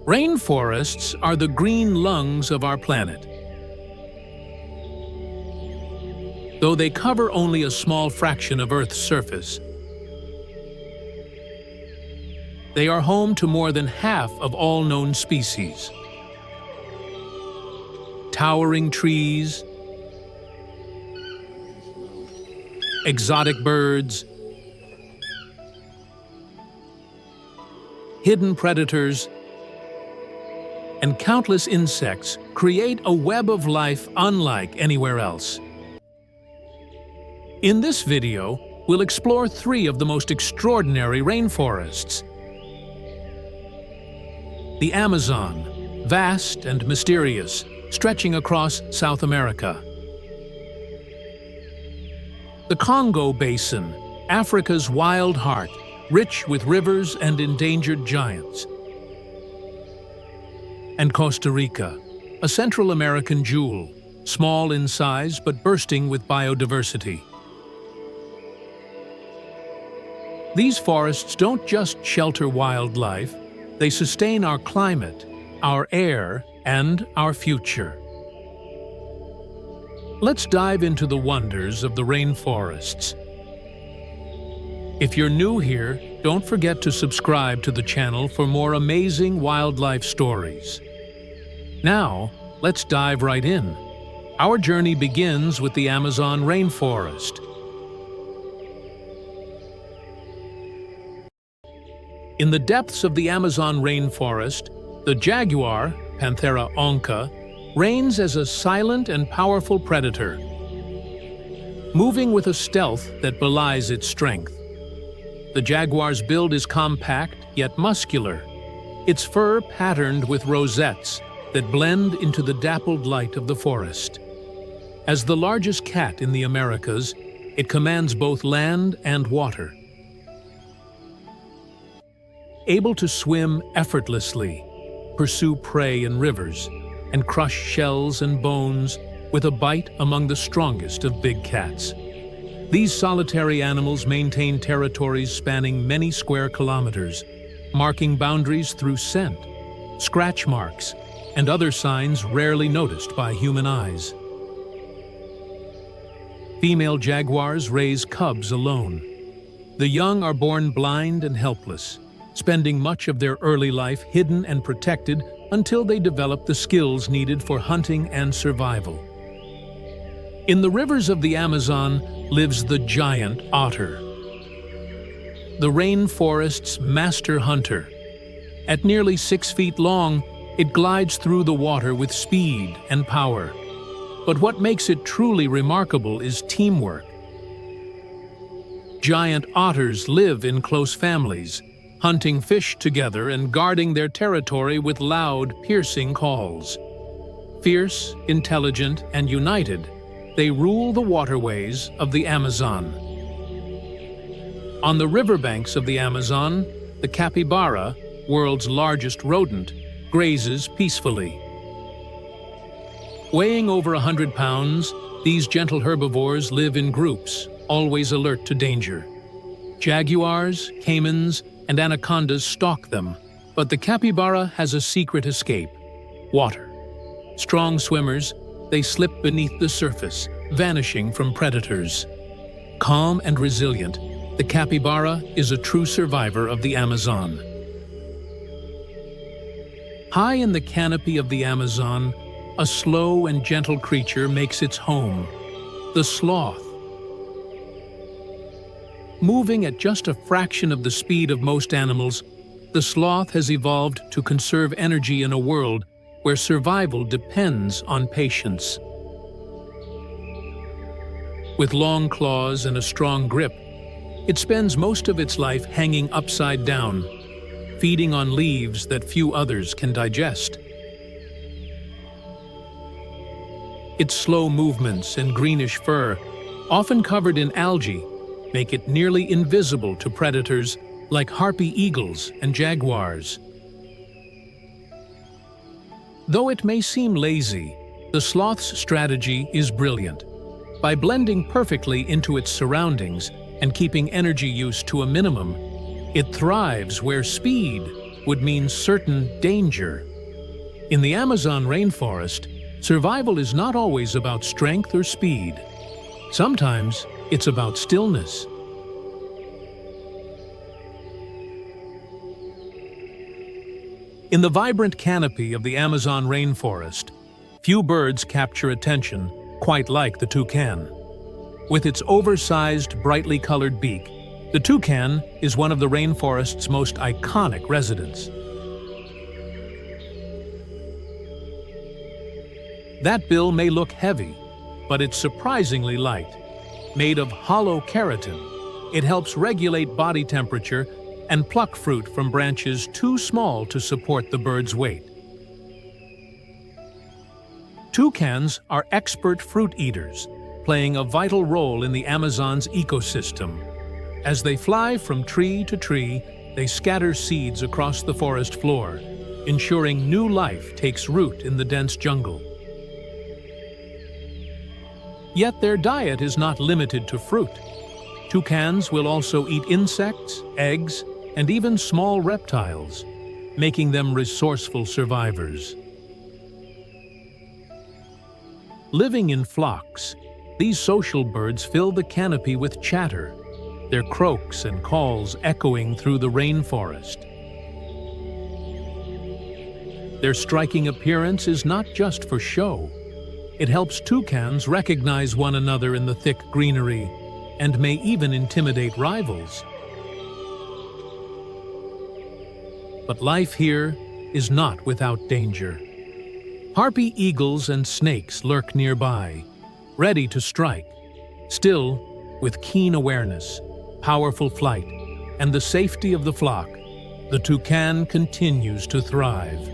Rainforests are the green lungs of our planet. Though they cover only a small fraction of Earth's surface, they are home to more than half of all known species. Towering trees, exotic birds, hidden predators, and countless insects create a web of life unlike anywhere else. In this video, we'll explore 3 of the most extraordinary rainforests. The Amazon, vast and mysterious, stretching across South America. The Congo Basin, Africa's wild heart, rich with rivers and endangered giants. And Costa Rica, a Central American jewel, small in size but bursting with biodiversity. These forests don't just shelter wildlife, they sustain our climate, our air, and our future. Let's dive into the wonders of the rainforests. If you're new here, don't forget to subscribe to the channel for more amazing wildlife stories. Now, let's dive right in. Our journey begins with the Amazon rainforest. In the depths of the Amazon rainforest, the jaguar, Panthera onca, reigns as a silent and powerful predator, moving with a stealth that belies its strength. The jaguar's build is compact yet muscular, its fur patterned with rosettes that blend into the dappled light of the forest. As the largest cat in the Americas, it commands both land and water. Able to swim effortlessly, pursue prey in rivers, and crush shells and bones with a bite among the strongest of big cats. These solitary animals maintain territories spanning many square kilometers, marking boundaries through scent, scratch marks, and other signs rarely noticed by human eyes. Female jaguars raise cubs alone. The young are born blind and helpless, spending much of their early life hidden and protected until they develop the skills needed for hunting and survival. In the rivers of the Amazon lives the giant otter, the rainforest's master hunter. At nearly 6 feet long, it glides through the water with speed and power. But what makes it truly remarkable is teamwork. Giant otters live in close families, hunting fish together and guarding their territory with loud, piercing calls. Fierce, intelligent, and united, they rule the waterways of the Amazon. On the riverbanks of the Amazon, the capybara, world's largest rodent, grazes peacefully. Weighing over 100 pounds, these gentle herbivores live in groups, always alert to danger. Jaguars, caimans, and anacondas stalk them, but the capybara has a secret escape: water. Strong swimmers, they slip beneath the surface, vanishing from predators. Calm and resilient, the capybara is a true survivor of the Amazon. High in the canopy of the Amazon, a slow and gentle creature makes its home: the sloth. Moving at just a fraction of the speed of most animals, the sloth has evolved to conserve energy in a world where survival depends on patience. With long claws and a strong grip, it spends most of its life hanging upside down, feeding on leaves that few others can digest. Its slow movements and greenish fur, often covered in algae, make it nearly invisible to predators like harpy eagles and jaguars. Though it may seem lazy, the sloth's strategy is brilliant. By blending perfectly into its surroundings and keeping energy use to a minimum, it thrives where speed, would mean certain danger. In the Amazon rainforest, survival is not always about strength or speed. Sometimes it's about stillness. In the vibrant canopy of the Amazon rainforest, few birds capture attention quite like the toucan. With its oversized, brightly colored beak, the toucan is one of the rainforest's most iconic residents. That bill may look heavy, but it's surprisingly light. Made of hollow keratin, it helps regulate body temperature and pluck fruit from branches too small to support the bird's weight. Toucans are expert fruit eaters, playing a vital role in the Amazon's ecosystem. As they fly from tree to tree, they scatter seeds across the forest floor, ensuring new life takes root in the dense jungle. Yet their diet is not limited to fruit. Toucans will also eat insects, eggs, and even small reptiles, making them resourceful survivors. Living in flocks, these social birds fill the canopy with chatter, their croaks and calls echoing through the rainforest. Their striking appearance is not just for show. It helps toucans recognize one another in the thick greenery and may even intimidate rivals. But life here is not without danger. Harpy eagles and snakes lurk nearby, ready to strike. Still, with keen awareness, powerful flight, and the safety of the flock, the toucan continues to thrive.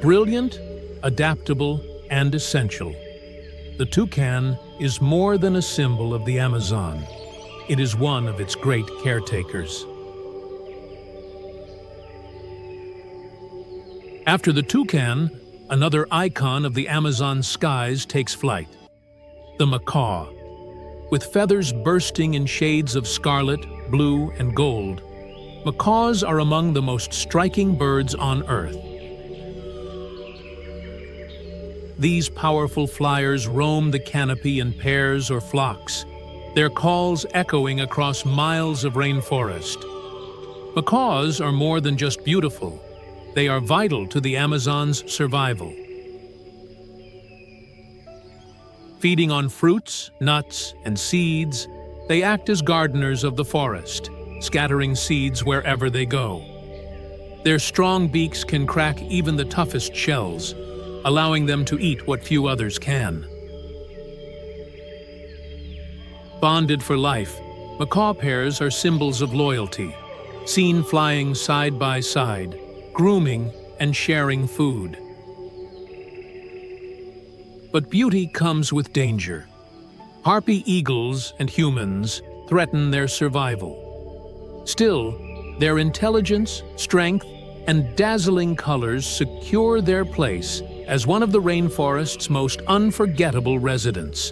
Brilliant, adaptable, and essential, the toucan is more than a symbol of the Amazon. It is one of its great caretakers. After the toucan, another icon of the Amazon skies takes flight. The macaw. With feathers bursting in shades of scarlet, blue, and gold, macaws are among the most striking birds on Earth. These powerful flyers roam the canopy in pairs or flocks, their calls echoing across miles of rainforest. Macaws are more than just beautiful. They are vital to the Amazon's survival. Feeding on fruits, nuts, and seeds, they act as gardeners of the forest, scattering seeds wherever they go. Their strong beaks can crack even the toughest shells, allowing them to eat what few others can. Bonded for life, macaw pairs are symbols of loyalty, seen flying side by side, grooming and sharing food. But beauty comes with danger. Harpy eagles and humans threaten their survival. Still, their intelligence, strength, and dazzling colors secure their place as one of the rainforest's most unforgettable residents.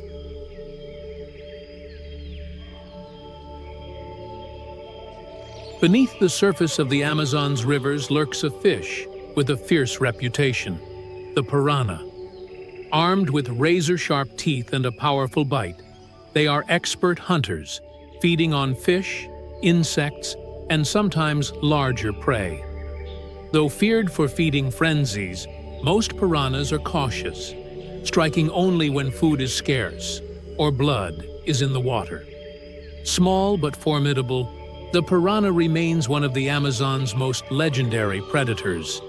Beneath the surface of the Amazon's rivers lurks a fish with a fierce reputation, the piranha. Armed with razor-sharp teeth and a powerful bite, they are expert hunters, feeding on fish, insects, and sometimes larger prey. Though feared for feeding frenzies, most piranhas are cautious, striking only when food is scarce or blood is in the water. Small but formidable, the piranha remains one of the Amazon's most legendary predators.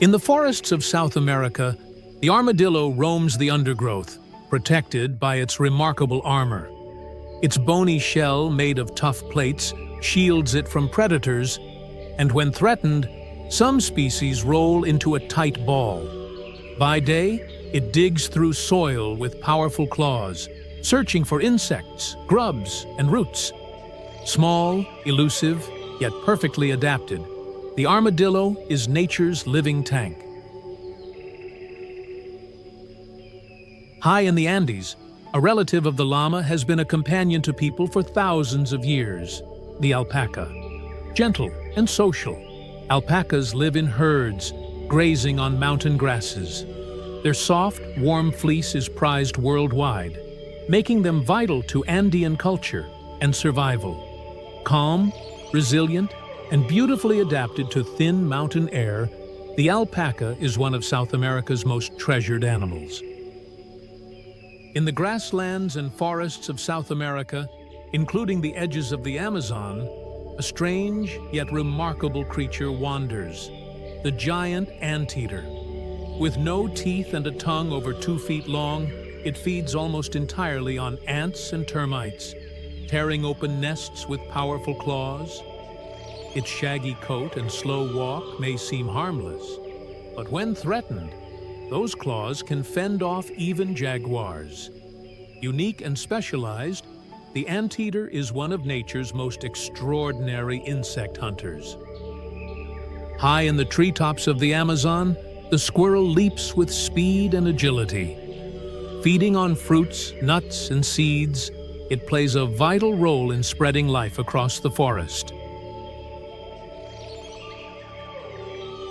In the forests of South America, the armadillo roams the undergrowth, protected by its remarkable armor. Its bony shell, made of tough plates, shields it from predators, and when threatened, some species roll into a tight ball. By day, it digs through soil with powerful claws, searching for insects, grubs, and roots. Small, elusive, yet perfectly adapted, the armadillo is nature's living tank. High in the Andes, A relative of the llama has been a companion to people for thousands of years, the alpaca. Gentle and social, alpacas live in herds, grazing on mountain grasses. Their soft, warm fleece is prized worldwide, making them vital to Andean culture and survival. Calm, resilient, and beautifully adapted to thin mountain air, the alpaca is one of South America's most treasured animals. In the grasslands and forests of South America, including the edges of the Amazon, a strange yet remarkable creature wanders, the giant anteater. With no teeth and a tongue over 2 feet long, it feeds almost entirely on ants and termites, tearing open nests with powerful claws. Its shaggy coat and slow walk may seem harmless, but when threatened, those claws can fend off even jaguars. Unique and specialized, the anteater is one of nature's most extraordinary insect hunters. High in the treetops of the Amazon, the squirrel leaps with speed and agility. Feeding on fruits, nuts, and seeds, it plays a vital role in spreading life across the forest.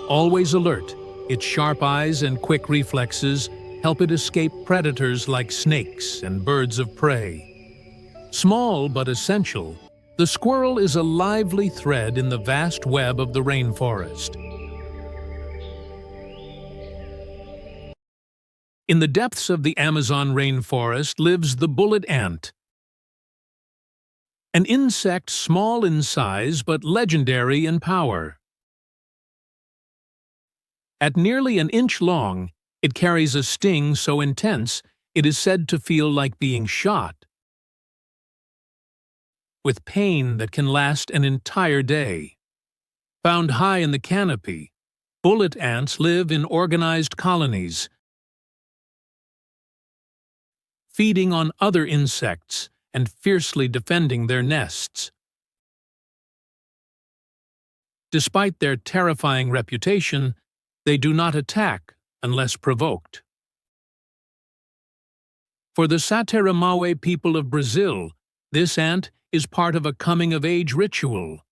Always alert, its sharp eyes and quick reflexes help it escape predators like snakes and birds of prey. Small but essential, the squirrel is a lively thread in the vast web of the rainforest. In the depths of the Amazon rainforest lives the bullet ant, an insect small in size but legendary in power. At nearly an inch long, it carries a sting so intense it is said to feel like being shot, with pain that can last an entire day. Found high in the canopy, bullet ants live in organized colonies, feeding on other insects and fiercely defending their nests. Despite their terrifying reputation, they do not attack unless provoked. For the Sateramawe people of Brazil, this ant is part of a coming-of-age ritual,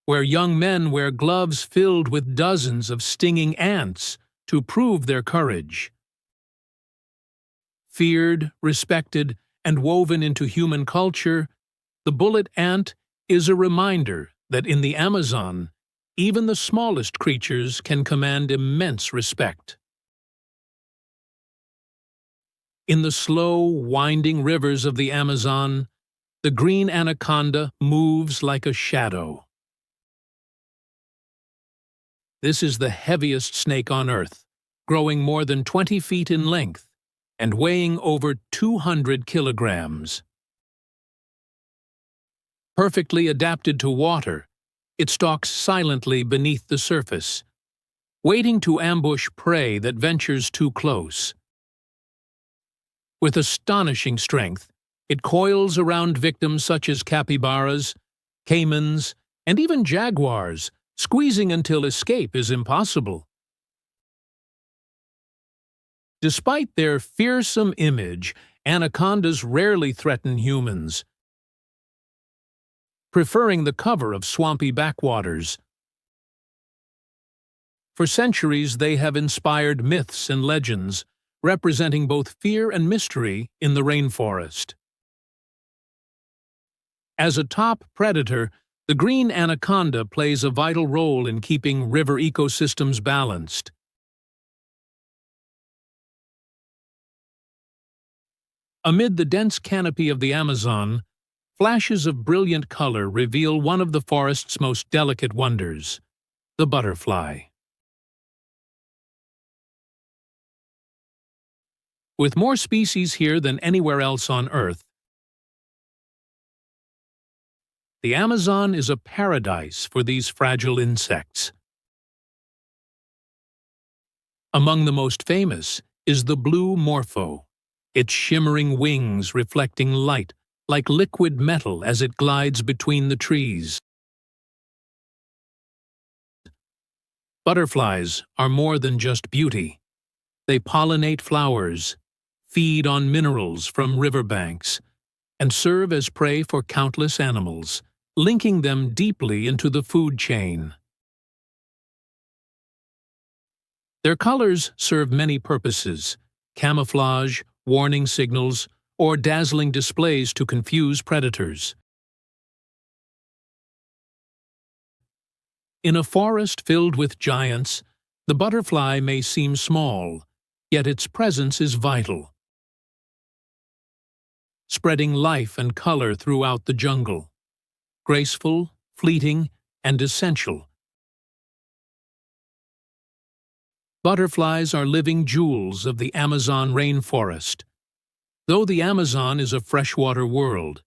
where young men wear gloves filled with dozens of stinging ants to prove their courage. Feared, respected, and woven into human culture, the bullet ant is a reminder that in the Amazon, even the smallest creatures can command immense respect. In the slow, winding rivers of the Amazon, the green anaconda moves like a shadow. This is the heaviest snake on Earth, growing more than 20 feet in length and weighing over 200 kilograms. Perfectly adapted to water, it stalks silently beneath the surface, waiting to ambush prey that ventures too close. With astonishing strength, it coils around victims such as capybaras, caimans, and even jaguars, squeezing until escape is impossible. Despite their fearsome image, anacondas rarely threaten humans, preferring the cover of swampy backwaters. For centuries, they have inspired myths and legends, representing both fear and mystery in the rainforest. As a top predator, the green anaconda plays a vital role in keeping river ecosystems balanced. Amid the dense canopy of the Amazon, flashes of brilliant color reveal one of the forest's most delicate wonders, the butterfly. With more species here than anywhere else on Earth, the Amazon is a paradise for these fragile insects. Among the most famous is the blue morpho, its shimmering wings reflecting light like liquid metal as it glides between the trees. Butterflies are more than just beauty. They pollinate flowers, feed on minerals from riverbanks, and serve as prey for countless animals, linking them deeply into the food chain. Their colors serve many purposes: camouflage, warning signals, or dazzling displays to confuse predators. In a forest filled with giants, the butterfly may seem small, yet its presence is vital, spreading life and color throughout the jungle. Graceful, fleeting, and essential. Butterflies are living jewels of the Amazon rainforest. Though the Amazon is a freshwater world,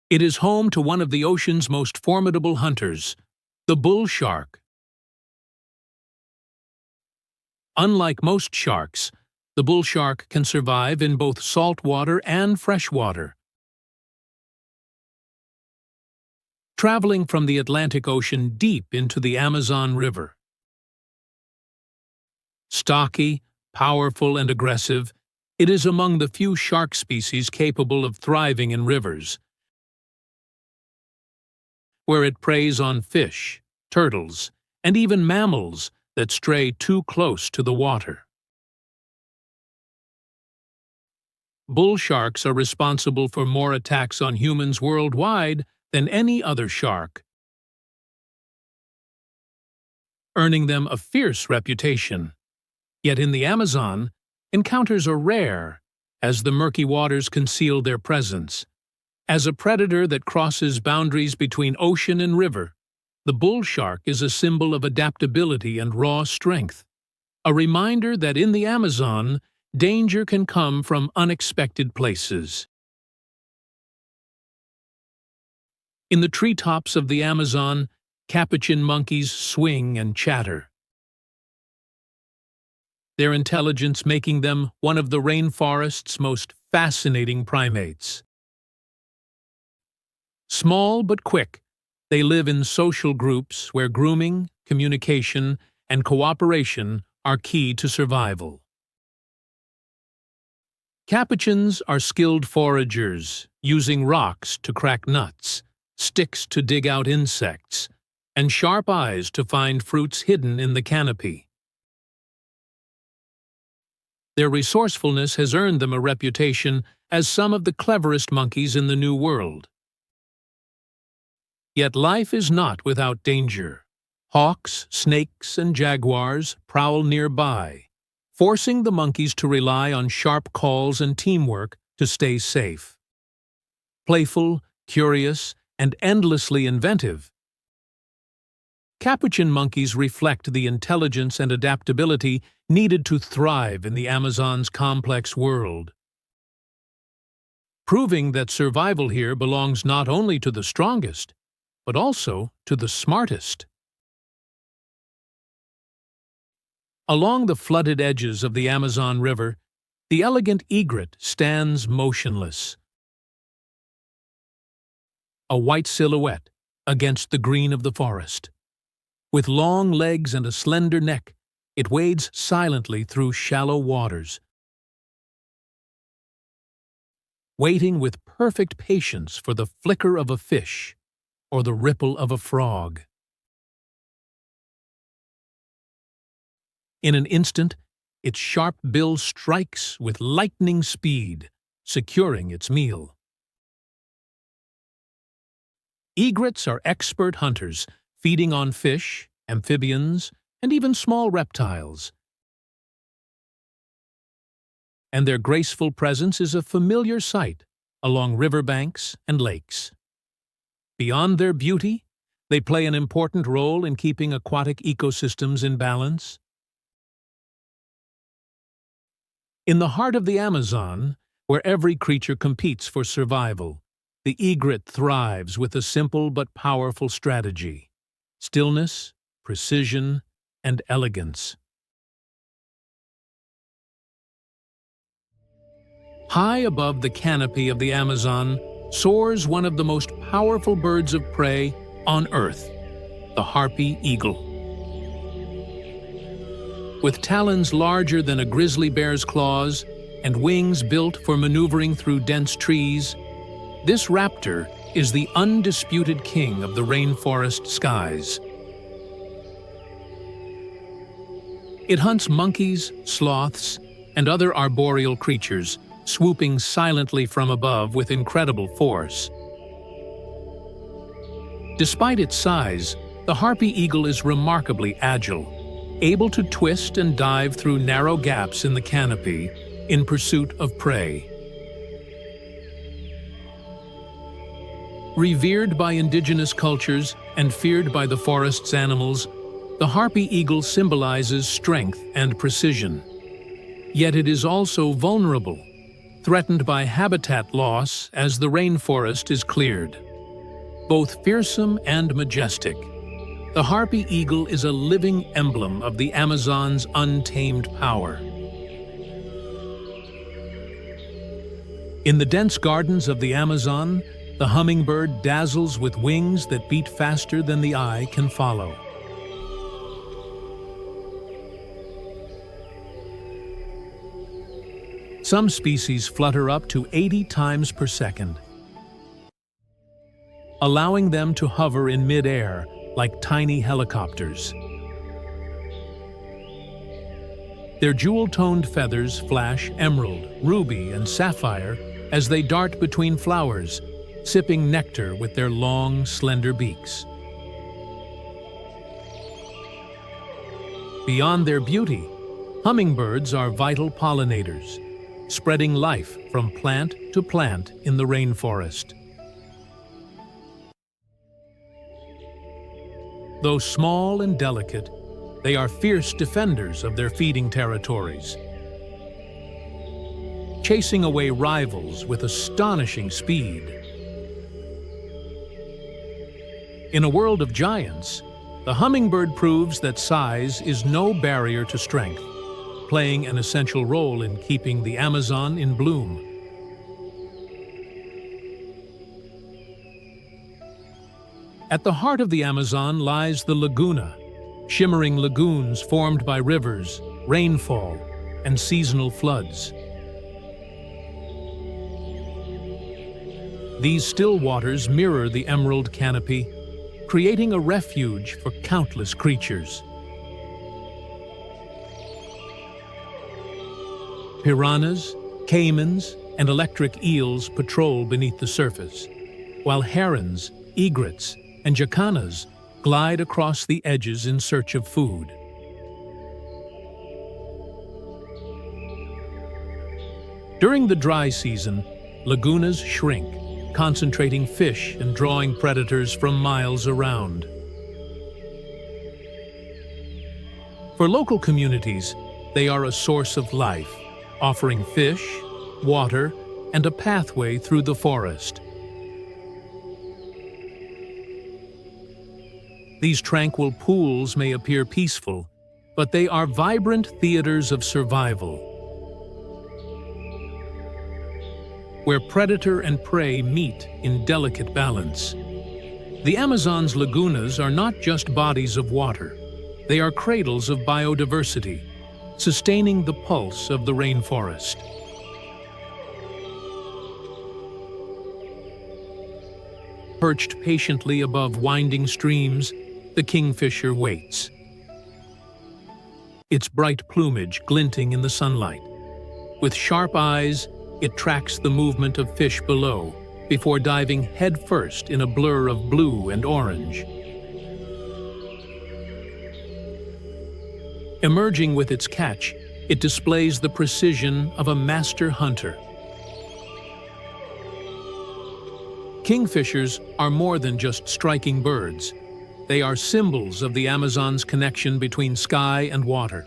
it is home to one of the ocean's most formidable hunters, the bull shark. Unlike most sharks, the bull shark can survive in both saltwater and freshwater. Traveling from the Atlantic Ocean deep into the Amazon River. Stocky, powerful, and aggressive, it is among the few shark species capable of thriving in rivers, where it preys on fish, turtles, and even mammals that stray too close to the water. Bull sharks are responsible for more attacks on humans worldwide than any other shark, earning them a fierce reputation. Yet in the Amazon, encounters are rare, as the murky waters conceal their presence. As a predator that crosses boundaries between ocean and river, the bull shark is a symbol of adaptability and raw strength, a reminder that in the Amazon, danger can come from unexpected places. In the treetops of the Amazon, capuchin monkeys swing and chatter, their intelligence making them one of the rainforest's most fascinating primates. Small but quick, they live in social groups where grooming, communication, and cooperation are key to survival. Capuchins are skilled foragers, using rocks to crack nuts, sticks to dig out insects, and sharp eyes to find fruits hidden in the canopy. Their resourcefulness has earned them a reputation as some of the cleverest monkeys in the New World. Yet life is not without danger. Hawks, snakes, and jaguars prowl nearby, forcing the monkeys to rely on sharp calls and teamwork to stay safe. Playful, curious, and endlessly inventive, capuchin monkeys reflect the intelligence and adaptability needed to thrive in the Amazon's complex world, proving that survival here belongs not only to the strongest, but also to the smartest. Along the flooded edges of the Amazon River, the elegant egret stands motionless, a white silhouette against the green of the forest. With long legs and a slender neck, it wades silently through shallow waters, waiting with perfect patience for the flicker of a fish or the ripple of a frog. In an instant, its sharp bill strikes with lightning speed, securing its meal. Egrets are expert hunters, feeding on fish, amphibians, and even small reptiles. And their graceful presence is a familiar sight along riverbanks and lakes. Beyond their beauty, they play an important role in keeping aquatic ecosystems in balance. In the heart of the Amazon, where every creature competes for survival, the egret thrives with a simple but powerful strategy: stillness, precision, and elegance. High above the canopy of the Amazon soars one of the most powerful birds of prey on Earth, the harpy eagle. With talons larger than a grizzly bear's claws and wings built for maneuvering through dense trees, this raptor is the undisputed king of the rainforest skies. It hunts monkeys, sloths, and other arboreal creatures, swooping silently from above with incredible force. Despite its size, the harpy eagle is remarkably agile, able to twist and dive through narrow gaps in the canopy in pursuit of prey. Revered by indigenous cultures and feared by the forest's animals, the harpy eagle symbolizes strength and precision. Yet it is also vulnerable, threatened by habitat loss as the rainforest is cleared. Both fearsome and majestic, the harpy eagle is a living emblem of the Amazon's untamed power. In the dense gardens of the Amazon, the hummingbird dazzles with wings that beat faster than the eye can follow. Some species flutter up to 80 times per second, allowing them to hover in mid-air like tiny helicopters. Their jewel-toned feathers flash emerald, ruby, and sapphire as they dart between flowers, sipping nectar with their long, slender beaks. Beyond their beauty, hummingbirds are vital pollinators, spreading life from plant to plant in the rainforest. Though small and delicate, they are fierce defenders of their feeding territories, chasing away rivals with astonishing speed. In a world of giants, the hummingbird proves that size is no barrier to strength, playing an essential role in keeping the Amazon in bloom. At the heart of the Amazon lies the laguna, shimmering lagoons formed by rivers, rainfall, and seasonal floods. These still waters mirror the emerald canopy, creating a refuge for countless creatures. Piranhas, caimans, and electric eels patrol beneath the surface, while herons, egrets, and jacanas glide across the edges in search of food. During the dry season, lagunas shrink, concentrating fish and drawing predators from miles around. For local communities, they are a source of life, offering fish, water, and a pathway through the forest. These tranquil pools may appear peaceful, but they are vibrant theaters of survival, where predator and prey meet in delicate balance. The Amazon's lagunas are not just bodies of water. They are cradles of biodiversity, sustaining the pulse of the rainforest. Perched patiently above winding streams, the kingfisher waits, its bright plumage glinting in the sunlight. With sharp eyes, it tracks the movement of fish below, before diving headfirst in a blur of blue and orange. Emerging with its catch, it displays the precision of a master hunter. Kingfishers are more than just striking birds. They are symbols of the Amazon's connection between sky and water.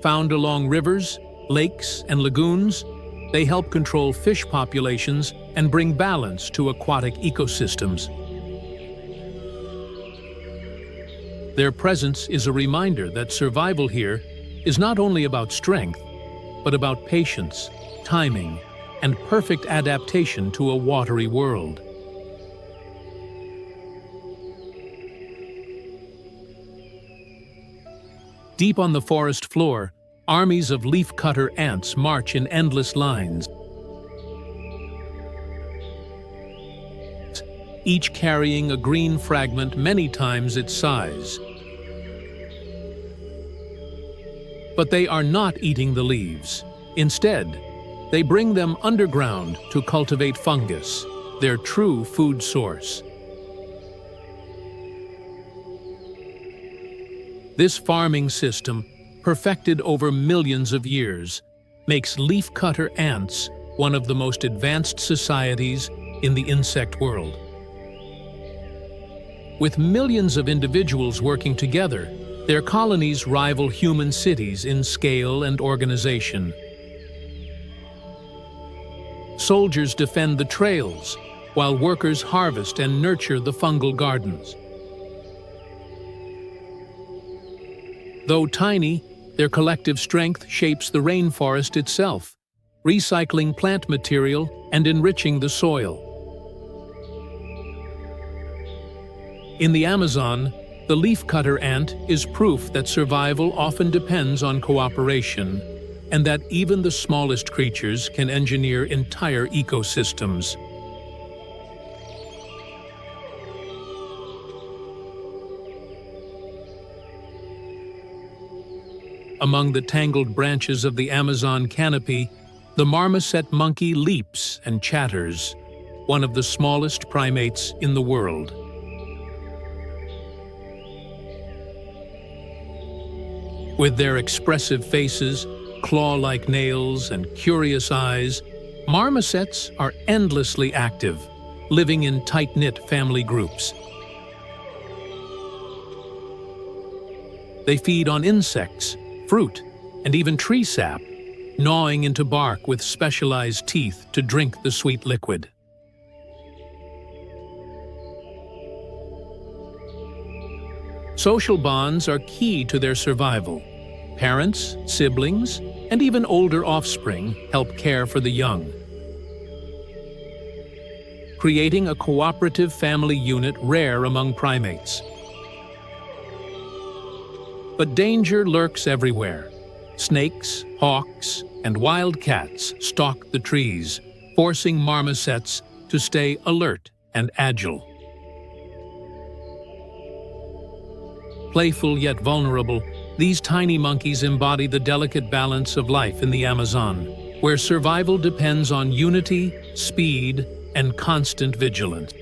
Found along rivers, lakes, and lagoons, they help control fish populations and bring balance to aquatic ecosystems. Their presence is a reminder that survival here is not only about strength, but about patience, timing, and perfect adaptation to a watery world. Deep on the forest floor, armies of leafcutter ants march in endless lines, each carrying a green fragment many times its size. But they are not eating the leaves. Instead, they bring them underground to cultivate fungus, their true food source. This farming system, perfected over millions of years, makes leafcutter ants one of the most advanced societies in the insect world. With millions of individuals working together, their colonies rival human cities in scale and organization. Soldiers defend the trails, while workers harvest and nurture the fungal gardens. Though tiny, their collective strength shapes the rainforest itself, recycling plant material and enriching the soil. In the Amazon, the leafcutter ant is proof that survival often depends on cooperation, and that even the smallest creatures can engineer entire ecosystems. Among the tangled branches of the Amazon canopy, the marmoset monkey leaps and chatters, one of the smallest primates in the world. With their expressive faces, claw-like nails, and curious eyes, marmosets are endlessly active, living in tight-knit family groups. They feed on insects, fruit, and even tree sap, gnawing into bark with specialized teeth to drink the sweet liquid. Social bonds are key to their survival. Parents, siblings, and even older offspring help care for the young, creating a cooperative family unit rare among primates. But danger lurks everywhere. Snakes, hawks, and wild cats stalk the trees, forcing marmosets to stay alert and agile. Playful yet vulnerable, these tiny monkeys embody the delicate balance of life in the Amazon, where survival depends on unity, speed, and constant vigilance.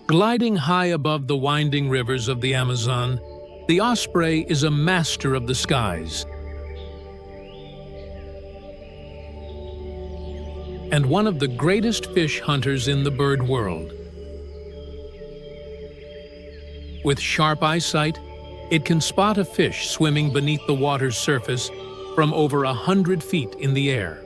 Gliding high above the winding rivers of the Amazon, the osprey is a master of the skies and one of the greatest fish hunters in the bird world. With sharp eyesight, it can spot a fish swimming beneath the water's surface from over 100 feet in the air.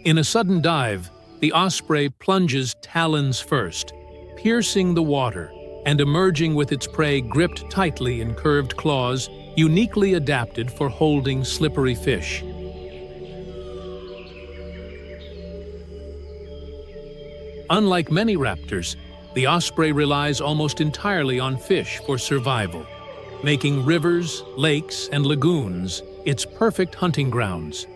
In a sudden dive, the osprey plunges talons first, piercing the water and emerging with its prey gripped tightly in curved claws, uniquely adapted for holding slippery fish. Unlike many raptors, the osprey relies almost entirely on fish for survival, making rivers, lakes, and lagoons its perfect hunting grounds.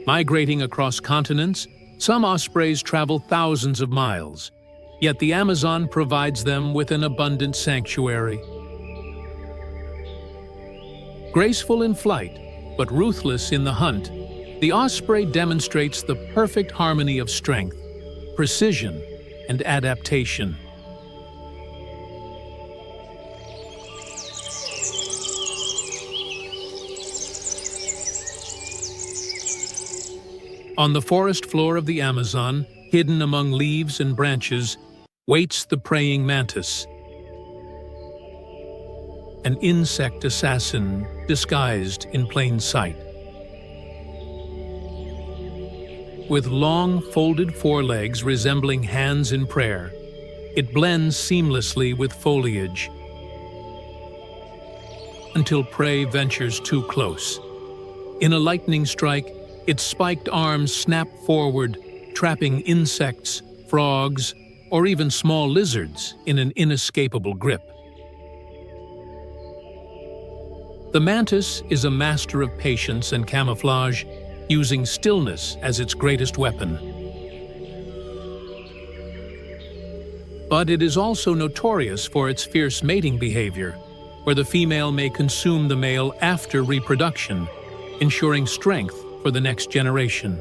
Migrating across continents, some ospreys travel thousands of miles, yet the Amazon provides them with an abundant sanctuary. Graceful in flight, but ruthless in the hunt, the osprey demonstrates the perfect harmony of strength, precision, and adaptation. On the forest floor of the Amazon, hidden among leaves and branches, waits the praying mantis, an insect assassin disguised in plain sight. With long, folded forelegs resembling hands in prayer, It blends seamlessly with foliage until prey ventures too close. In a lightning strike, its spiked arms snap forward, trapping insects, frogs, or even small lizards in an inescapable grip. The mantis is a master of patience and camouflage, using stillness as its greatest weapon. But it is also notorious for its fierce mating behavior, where the female may consume the male after reproduction, ensuring strength for the next generation.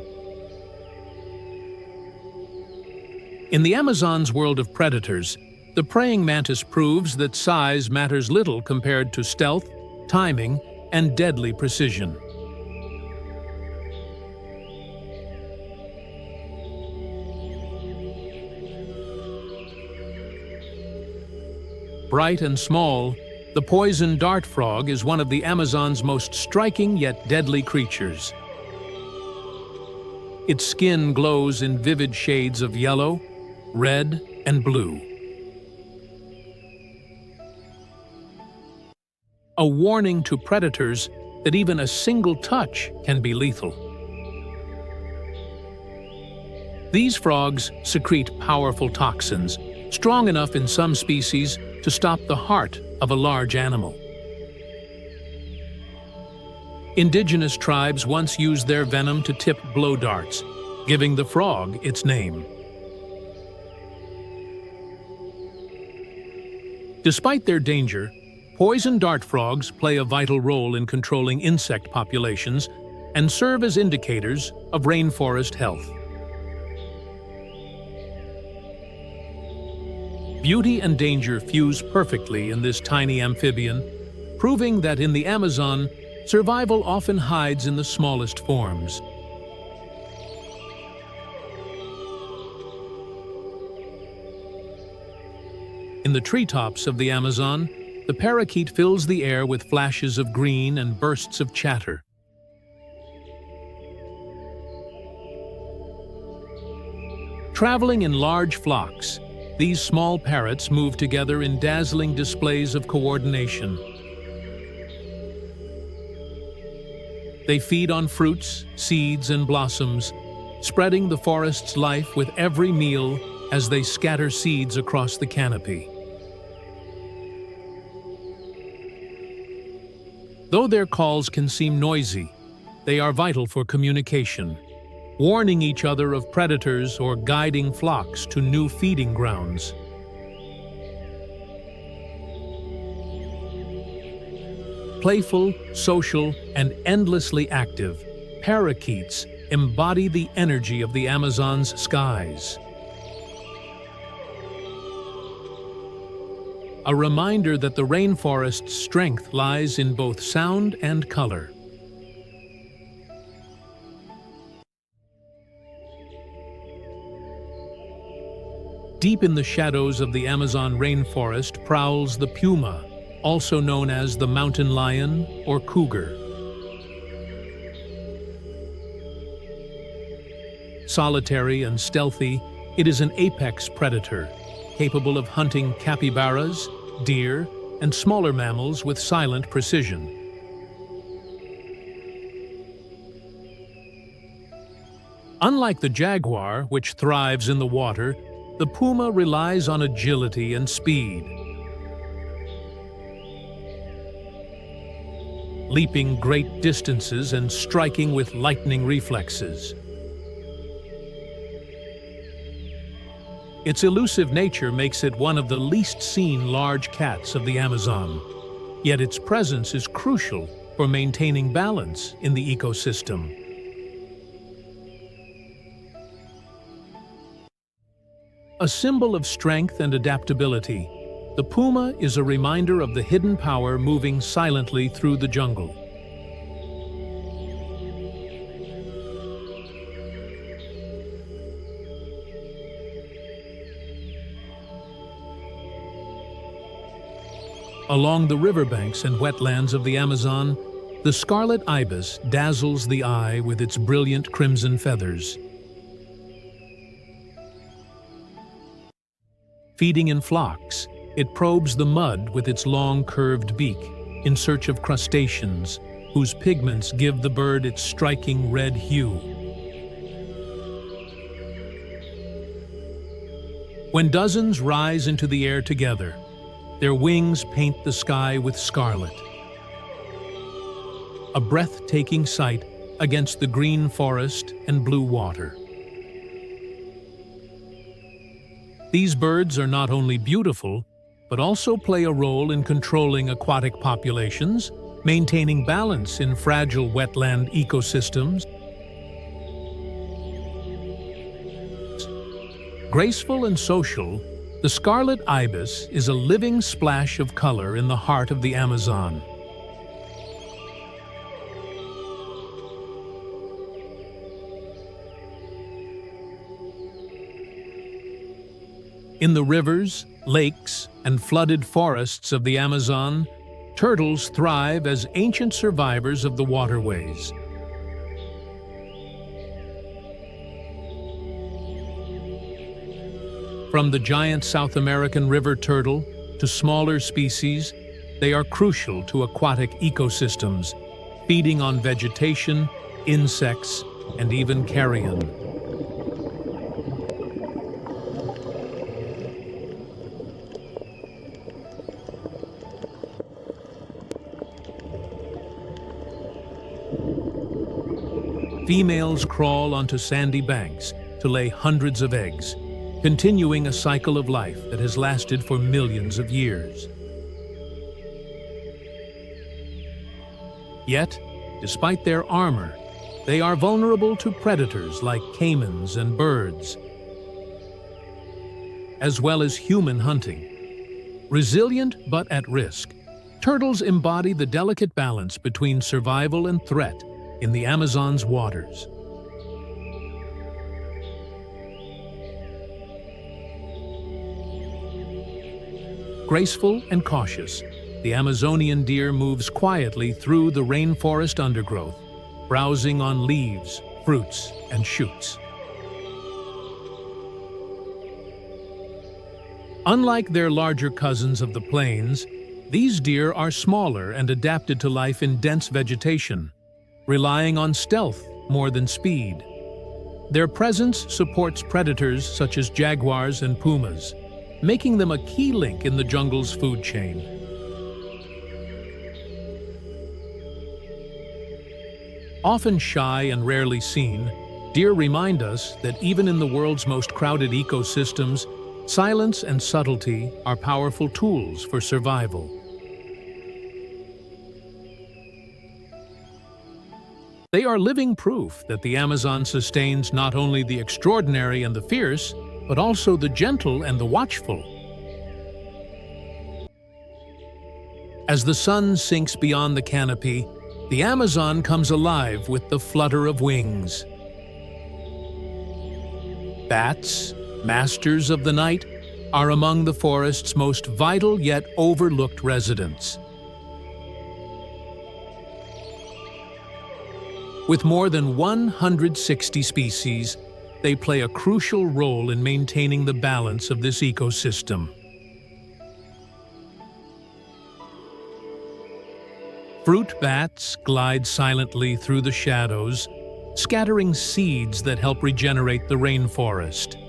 In the Amazon's world of predators, the praying mantis proves that size matters little compared to stealth, timing, and deadly precision. Bright and small, the poison dart frog is one of the Amazon's most striking yet deadly creatures. Its skin glows in vivid shades of yellow, red, and blue. A warning to predators that even a single touch can be lethal. These frogs secrete powerful toxins, strong enough in some species to stop the heart of a large animal. Indigenous tribes once used their venom to tip blow darts, giving the frog its name. Despite their danger, poison dart frogs play a vital role in controlling insect populations and serve as indicators of rainforest health. Beauty and danger fuse perfectly in this tiny amphibian, proving that in the Amazon, survival often hides in the smallest forms. In the treetops of the Amazon, the parakeet fills the air with flashes of green and bursts of chatter. Traveling in large flocks, these small parrots move together in dazzling displays of coordination. They feed on fruits, seeds, and blossoms, spreading the forest's life with every meal as they scatter seeds across the canopy. Though their calls can seem noisy, they are vital for communication, warning each other of predators or guiding flocks to new feeding grounds. Playful, social, and endlessly active, parakeets embody the energy of the Amazon's skies. A reminder that the rainforest's strength lies in both sound and color. Deep in the shadows of the Amazon rainforest prowls the puma, also known as the mountain lion or cougar. Solitary and stealthy, it is an apex predator, capable of hunting capybaras, deer, and smaller mammals with silent precision. Unlike the jaguar, which thrives in the water, the puma relies on agility and speed. Leaping great distances and striking with lightning reflexes. Its elusive nature makes it one of the least seen large cats of the Amazon, yet its presence is crucial for maintaining balance in the ecosystem. A symbol of strength and adaptability, the puma is a reminder of the hidden power moving silently through the jungle. Along the riverbanks and wetlands of the Amazon, the scarlet ibis dazzles the eye with its brilliant crimson feathers. Feeding in flocks, it probes the mud with its long curved beak in search of crustaceans, whose pigments give the bird its striking red hue. When dozens rise into the air together, their wings paint the sky with scarlet. A breathtaking sight against the green forest and blue water. These birds are not only beautiful, but also play a role in controlling aquatic populations, maintaining balance in fragile wetland ecosystems. Graceful and social, the scarlet ibis is a living splash of color in the heart of the Amazon. In the rivers, lakes, and flooded forests of the Amazon, turtles thrive as ancient survivors of the waterways. From the giant South American river turtle to smaller species, they are crucial to aquatic ecosystems, feeding on vegetation, insects, and even carrion. Females crawl onto sandy banks to lay hundreds of eggs, continuing a cycle of life that has lasted for millions of years. Yet, despite their armor, they are vulnerable to predators like caimans and birds, as well as human hunting. Resilient but at risk, turtles embody the delicate balance between survival and threat in the Amazon's waters. Graceful and cautious, the Amazonian deer moves quietly through the rainforest undergrowth, browsing on leaves, fruits, and shoots. Unlike their larger cousins of the plains, these deer are smaller and adapted to life in dense vegetation, relying on stealth more than speed. Their presence supports predators such as jaguars and pumas, making them a key link in the jungle's food chain. Often shy and rarely seen, deer remind us that even in the world's most crowded ecosystems, silence and subtlety are powerful tools for survival. They are living proof that the Amazon sustains not only the extraordinary and the fierce, but also the gentle and the watchful. As the sun sinks beyond the canopy, the Amazon comes alive with the flutter of wings. Bats, masters of the night, are among the forest's most vital yet overlooked residents. With more than 160 species, they play a crucial role in maintaining the balance of this ecosystem. Fruit bats glide silently through the shadows, scattering seeds that help regenerate the rainforest.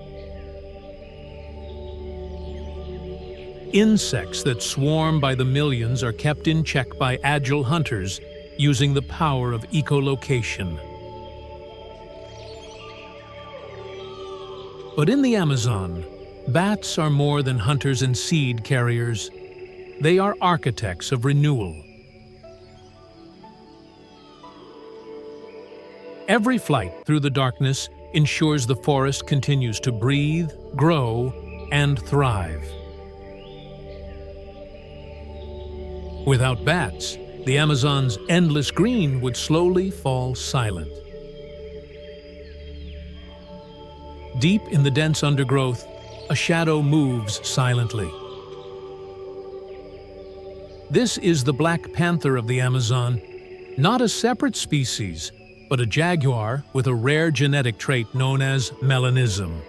Insects that swarm by the millions are kept in check by agile hunters, using the power of echolocation. But in the Amazon, bats are more than hunters and seed carriers. They are architects of renewal. Every flight through the darkness ensures the forest continues to breathe, grow, and thrive. Without bats, the Amazon's endless green would slowly fall silent. Deep in the dense undergrowth, a shadow moves silently. This is the black panther of the Amazon, not a separate species, but a jaguar with a rare genetic trait known as melanism.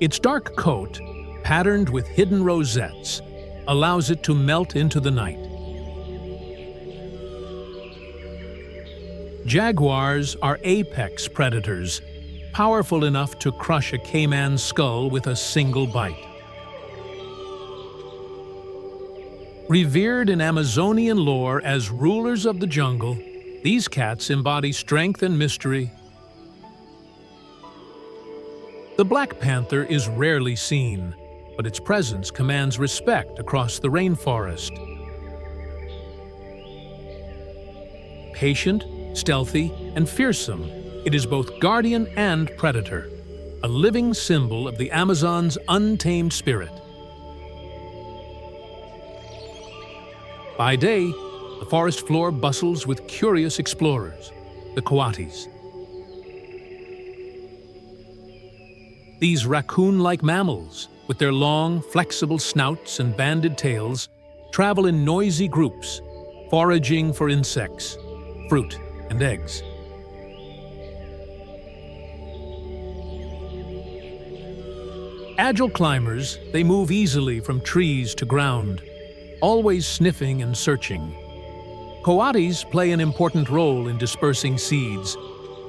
Its dark coat, patterned with hidden rosettes, allows it to melt into the night. Jaguars are apex predators, powerful enough to crush a caiman's skull with a single bite. Revered in Amazonian lore as rulers of the jungle, these cats embody strength and mystery. The black panther is rarely seen, but its presence commands respect across the rainforest. Patient, stealthy, and fearsome, it is both guardian and predator, a living symbol of the Amazon's untamed spirit. By day, the forest floor bustles with curious explorers, the coatis. These raccoon-like mammals, with their long, flexible snouts and banded tails, travel in noisy groups, foraging for insects, fruit, and eggs. Agile climbers, they move easily from trees to ground, always sniffing and searching. Coatis play an important role in dispersing seeds,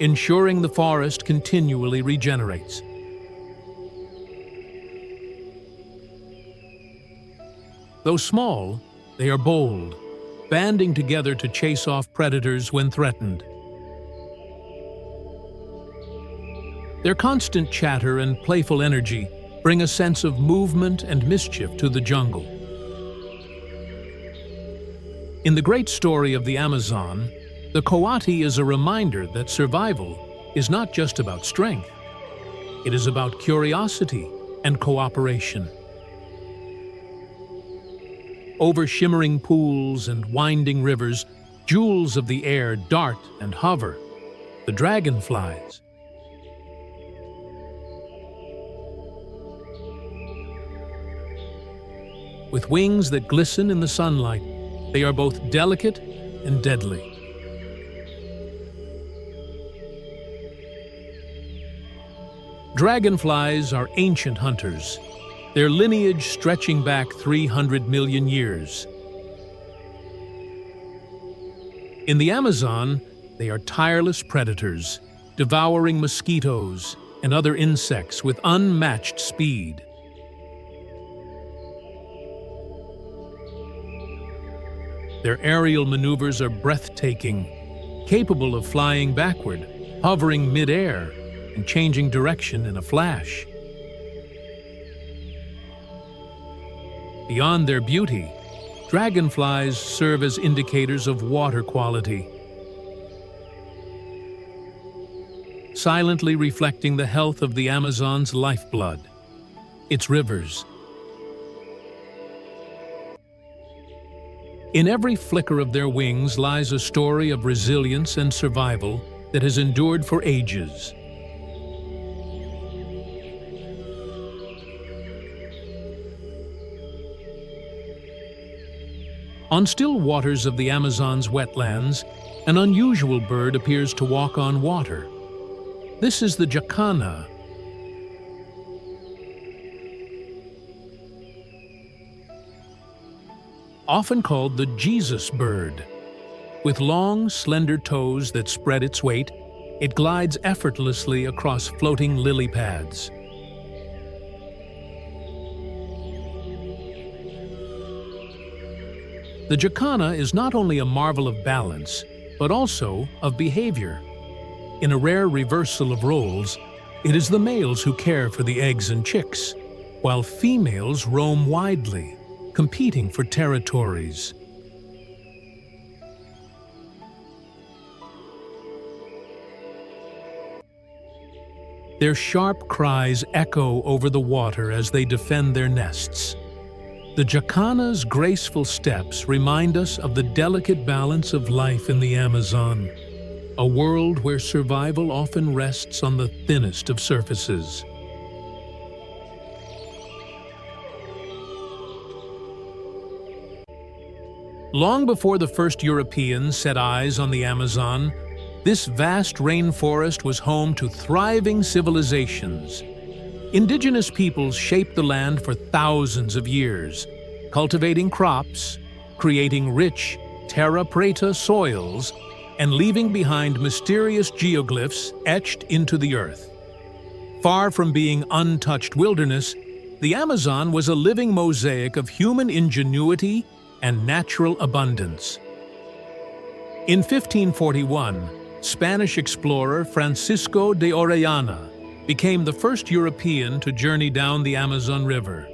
ensuring the forest continually regenerates. Though small, they are bold, banding together to chase off predators when threatened. Their constant chatter and playful energy bring a sense of movement and mischief to the jungle. In the great story of the Amazon, the coati is a reminder that survival is not just about strength. It is about curiosity and cooperation. Over shimmering pools and winding rivers, jewels of the air dart and hover, the dragonflies. With wings that glisten in the sunlight, they are both delicate and deadly. Dragonflies are ancient hunters, their lineage stretching back 300 million years. In the Amazon, they are tireless predators, devouring mosquitoes and other insects with unmatched speed. Their aerial maneuvers are breathtaking, capable of flying backward, hovering mid-air, and changing direction in a flash. Beyond their beauty, dragonflies serve as indicators of water quality, silently reflecting the health of the Amazon's lifeblood, its rivers. In every flicker of their wings lies a story of resilience and survival that has endured for ages. On still waters of the Amazon's wetlands, an unusual bird appears to walk on water. This is the jacana. Often called the Jesus bird. With long, slender toes that spread its weight, it glides effortlessly across floating lily pads. The jacana is not only a marvel of balance, but also of behavior. In a rare reversal of roles, it is the males who care for the eggs and chicks, while females roam widely, competing for territories. Their sharp cries echo over the water as they defend their nests. The jacana's graceful steps remind us of the delicate balance of life in the Amazon, a world where survival often rests on the thinnest of surfaces. Long before the first Europeans set eyes on the Amazon, this vast rainforest was home to thriving civilizations. Indigenous peoples shaped the land for thousands of years, cultivating crops, creating rich terra preta soils, and leaving behind mysterious geoglyphs etched into the earth. Far from being untouched wilderness, the Amazon was a living mosaic of human ingenuity and natural abundance. In 1541, Spanish explorer Francisco de Orellana became the first European to journey down the Amazon River.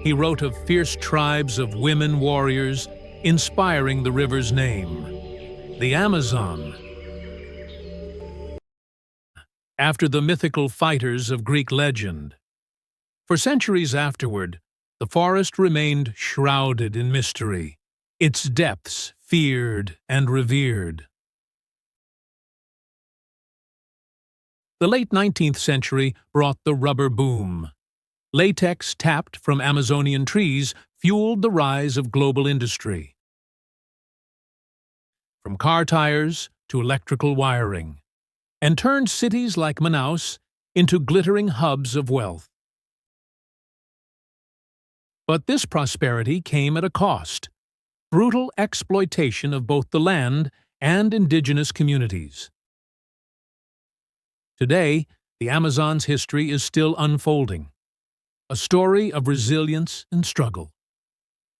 He wrote of fierce tribes of women warriors, inspiring the river's name, the Amazon, after the mythical fighters of Greek legend. For centuries afterward, the forest remained shrouded in mystery, its depths feared and revered. The late 19th century brought the rubber boom. Latex tapped from Amazonian trees fueled the rise of global industry. From car tires to electrical wiring, and turned cities like Manaus into glittering hubs of wealth. But this prosperity came at a cost: brutal exploitation of both the land and indigenous communities. Today, the Amazon's history is still unfolding, a story of resilience and struggle.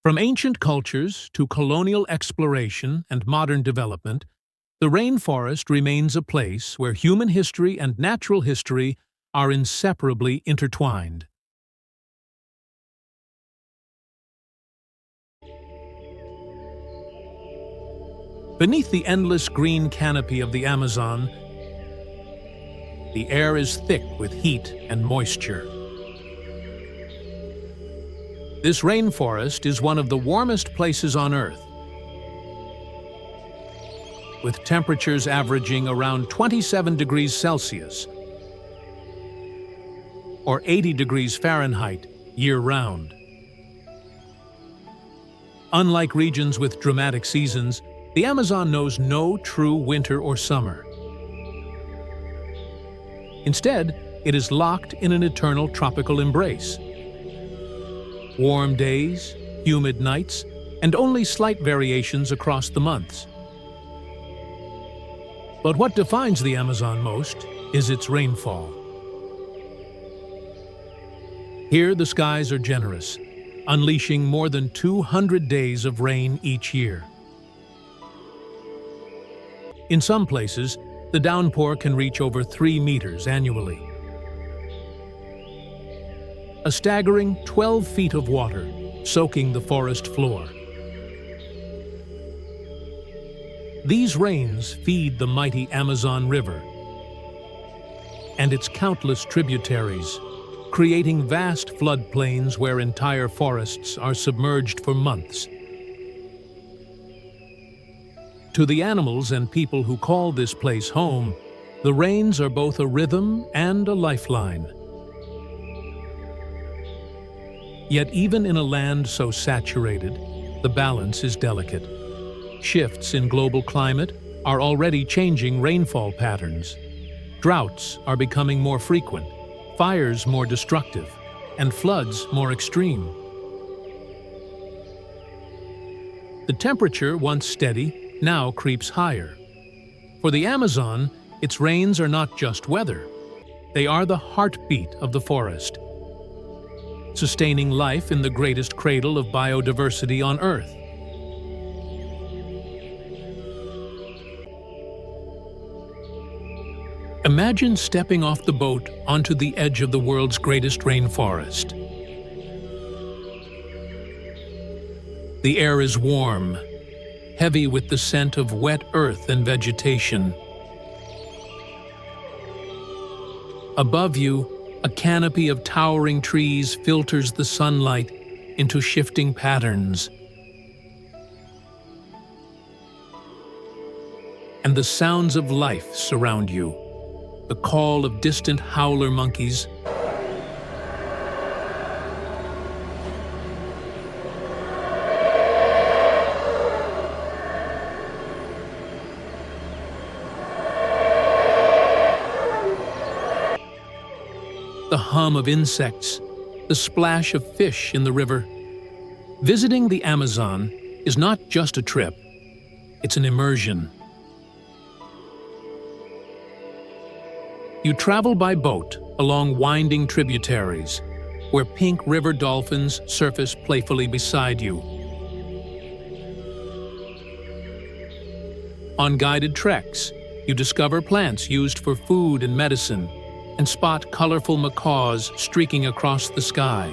From ancient cultures to colonial exploration and modern development, the rainforest remains a place where human history and natural history are inseparably intertwined. Beneath the endless green canopy of the Amazon, the air is thick with heat and moisture. This rainforest is one of the warmest places on Earth, with temperatures averaging around 27 degrees Celsius or 80 degrees Fahrenheit year-round. Unlike regions with dramatic seasons, the Amazon knows no true winter or summer. Instead, it is locked in an eternal tropical embrace. Warm days, humid nights, and only slight variations across the months. But what defines the Amazon most is its rainfall. Here the skies are generous, unleashing more than 200 days of rain each year. In some places, the downpour can reach over 3 meters annually. A staggering 12 feet of water soaking the forest floor. These rains feed the mighty Amazon River and its countless tributaries, creating vast floodplains where entire forests are submerged for months. To the animals and people who call this place home, the rains are both a rhythm and a lifeline. Yet even in a land so saturated, the balance is delicate. Shifts in global climate are already changing rainfall patterns. Droughts are becoming more frequent, fires more destructive, and floods more extreme. The temperature, once steady, now creeps higher. For the Amazon, its rains are not just weather. They are the heartbeat of the forest, sustaining life in the greatest cradle of biodiversity on Earth. Imagine stepping off the boat onto the edge of the world's greatest rainforest. The air is warm, heavy with the scent of wet earth and vegetation. Above you, a canopy of towering trees filters the sunlight into shifting patterns. And the sounds of life surround you. The call of distant howler monkeys, the hum of insects, the splash of fish in the river. Visiting the Amazon is not just a trip, it's an immersion. You travel by boat along winding tributaries, where pink river dolphins surface playfully beside you. On guided treks, you discover plants used for food and medicine, and spot colorful macaws streaking across the sky.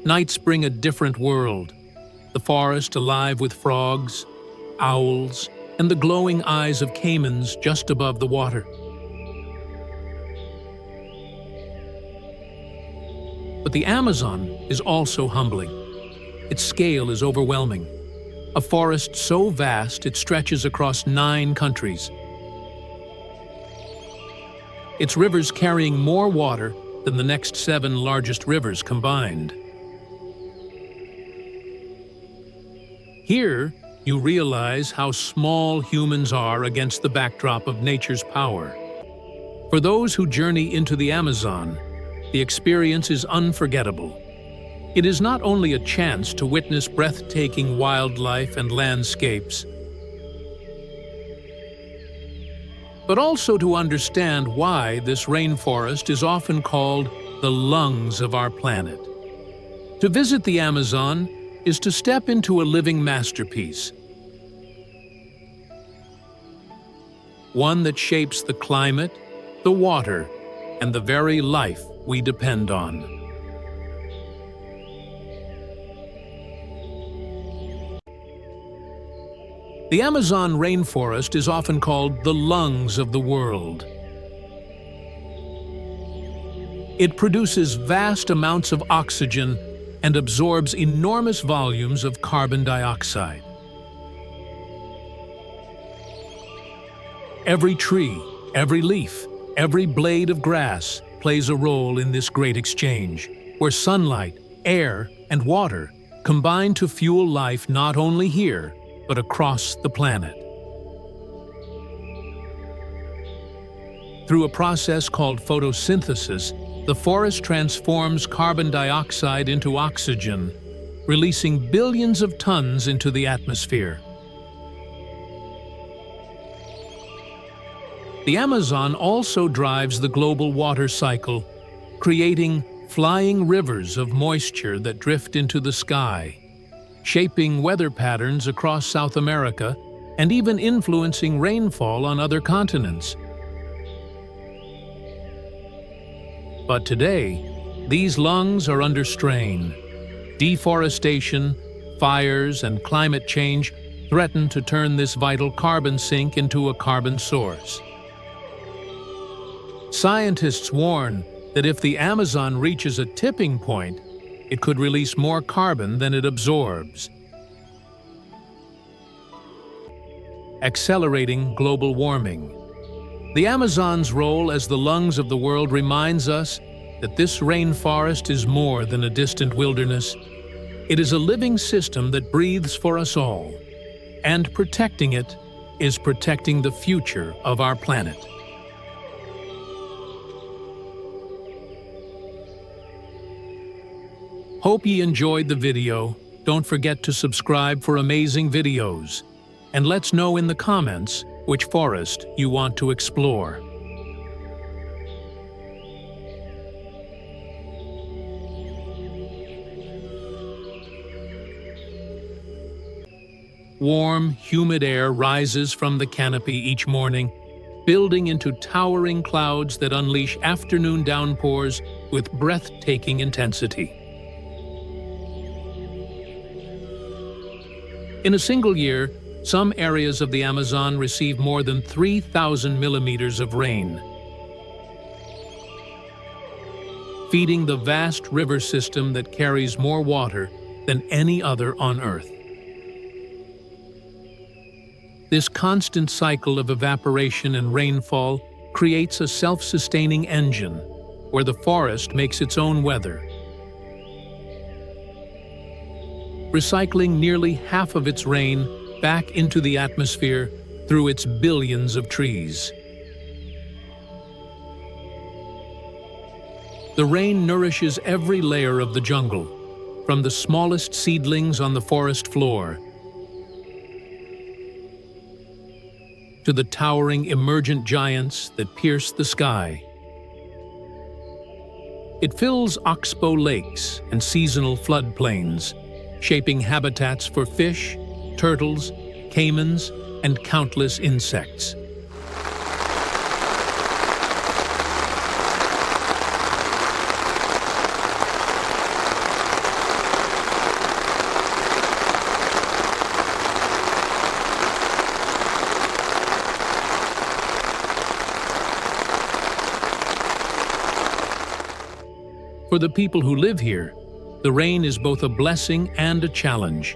Nights bring a different world, the forest alive with frogs, owls, and the glowing eyes of caimans just above the water. But the Amazon is also humbling. Its scale is overwhelming. A forest so vast it stretches across 9 countries. Its rivers carrying more water than the next 7 largest rivers combined. Here, you realize how small humans are against the backdrop of nature's power. For those who journey into the Amazon, the experience is unforgettable. It is not only a chance to witness breathtaking wildlife and landscapes, but also to understand why this rainforest is often called the lungs of our planet. To visit the Amazon is to step into a living masterpiece, one that shapes the climate, the water, and the very life we depend on. The Amazon rainforest is often called the lungs of the world. It produces vast amounts of oxygen and absorbs enormous volumes of carbon dioxide. Every tree, every leaf, every blade of grass plays a role in this great exchange, where sunlight, air, and water combine to fuel life not only here, but across the planet. Through a process called photosynthesis, the forest transforms carbon dioxide into oxygen, releasing billions of tons into the atmosphere. The Amazon also drives the global water cycle, creating flying rivers of moisture that drift into the sky, shaping weather patterns across South America and even influencing rainfall on other continents. But today, these lungs are under strain. Deforestation, fires, and climate change threaten to turn this vital carbon sink into a carbon source. Scientists warn that if the Amazon reaches a tipping point, it could release more carbon than it absorbs, accelerating global warming. The Amazon's role as the lungs of the world reminds us that this rainforest is more than a distant wilderness. It is a living system that breathes for us all, and protecting it is protecting the future of our planet. Hope you enjoyed the video. Don't forget to subscribe for amazing videos. And let's know in the comments which forest you want to explore. Warm, humid air rises from the canopy each morning, building into towering clouds that unleash afternoon downpours with breathtaking intensity. In a single year, some areas of the Amazon receive more than 3,000 millimeters of rain, feeding the vast river system that carries more water than any other on Earth. This constant cycle of evaporation and rainfall creates a self-sustaining engine, where the forest makes its own weather, recycling nearly half of its rain back into the atmosphere through its billions of trees. The rain nourishes every layer of the jungle, from the smallest seedlings on the forest floor to the towering emergent giants that pierce the sky. It fills oxbow lakes and seasonal floodplains, shaping habitats for fish, turtles, caimans, and countless insects. For the people who live here, the rain is both a blessing and a challenge,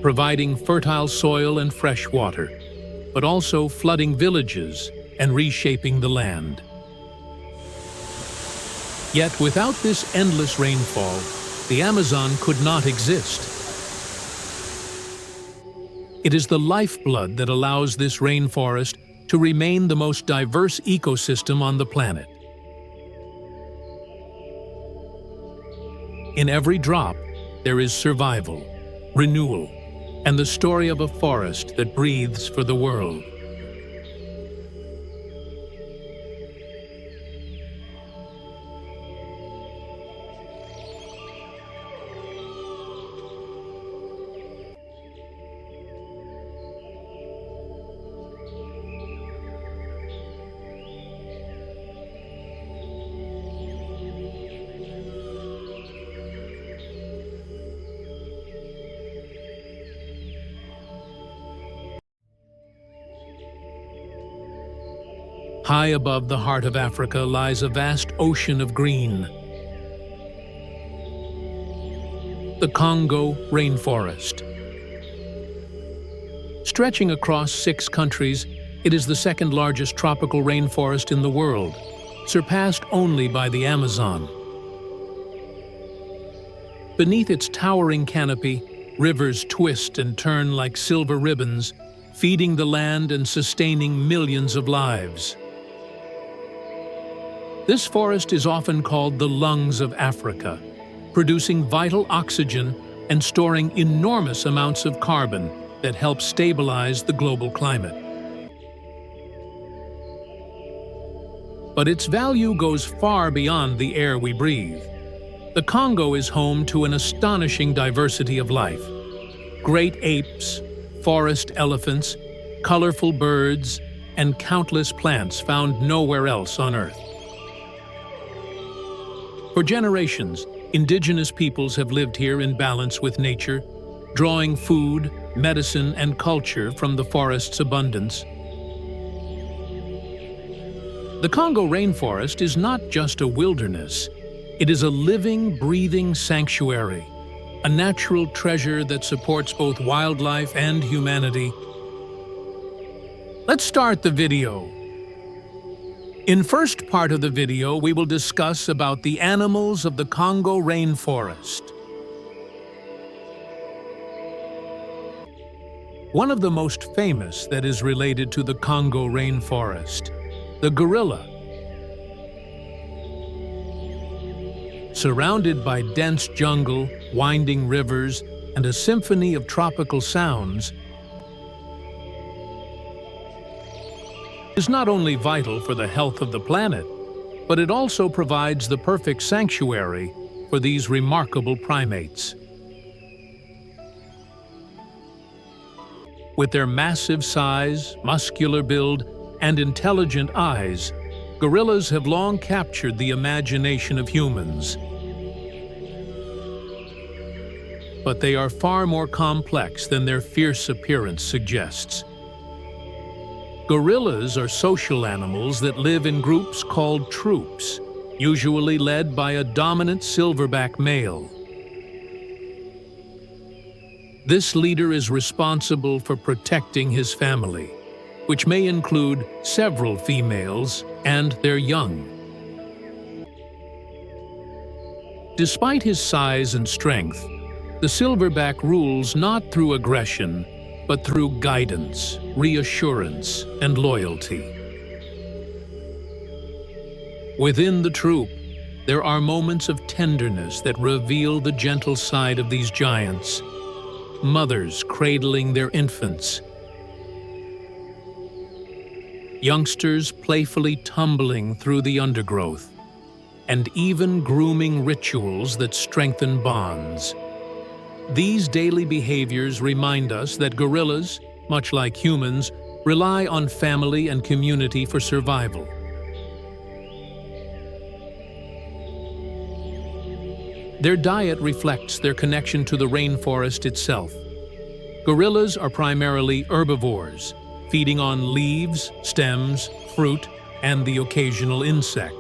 providing fertile soil and fresh water, but also flooding villages and reshaping the land. Yet without this endless rainfall, the Amazon could not exist. It is the lifeblood that allows this rainforest to remain the most diverse ecosystem on the planet. In every drop, there is survival, renewal, and the story of a forest that breathes for the world. High above the heart of Africa lies a vast ocean of green. The Congo Rainforest. Stretching across 6 countries, it is the second largest tropical rainforest in the world, surpassed only by the Amazon. Beneath its towering canopy, rivers twist and turn like silver ribbons, feeding the land and sustaining millions of lives. This forest is often called the lungs of Africa, producing vital oxygen and storing enormous amounts of carbon that help stabilize the global climate. But its value goes far beyond the air we breathe. The Congo is home to an astonishing diversity of life. Great apes, forest elephants, colorful birds, and countless plants found nowhere else on Earth. For generations, indigenous peoples have lived here in balance with nature, drawing food, medicine, and culture from the forest's abundance. The Congo Rainforest is not just a wilderness. It is a living, breathing sanctuary, a natural treasure that supports both wildlife and humanity. Let's start the video. In first part of the video, we will discuss about the animals of the Congo Rainforest. One of the most famous that is related to the Congo Rainforest, the gorilla. Surrounded by dense jungle, winding rivers, and a symphony of tropical sounds, is not only vital for the health of the planet, but it also provides the perfect sanctuary for these remarkable primates. With their massive size, muscular build, and intelligent eyes, gorillas have long captured the imagination of humans. But they are far more complex than their fierce appearance suggests. Gorillas are social animals that live in groups called troops, usually led by a dominant silverback male. This leader is responsible for protecting his family, which may include several females and their young. Despite his size and strength, the silverback rules not through aggression, but through guidance, reassurance, and loyalty. Within the troop, there are moments of tenderness that reveal the gentle side of these giants. Mothers cradling their infants, youngsters playfully tumbling through the undergrowth, and even grooming rituals that strengthen bonds. These daily behaviors remind us that gorillas, much like humans, rely on family and community for survival. Their diet reflects their connection to the rainforest itself. Gorillas are primarily herbivores, feeding on leaves, stems, fruit, and the occasional insect.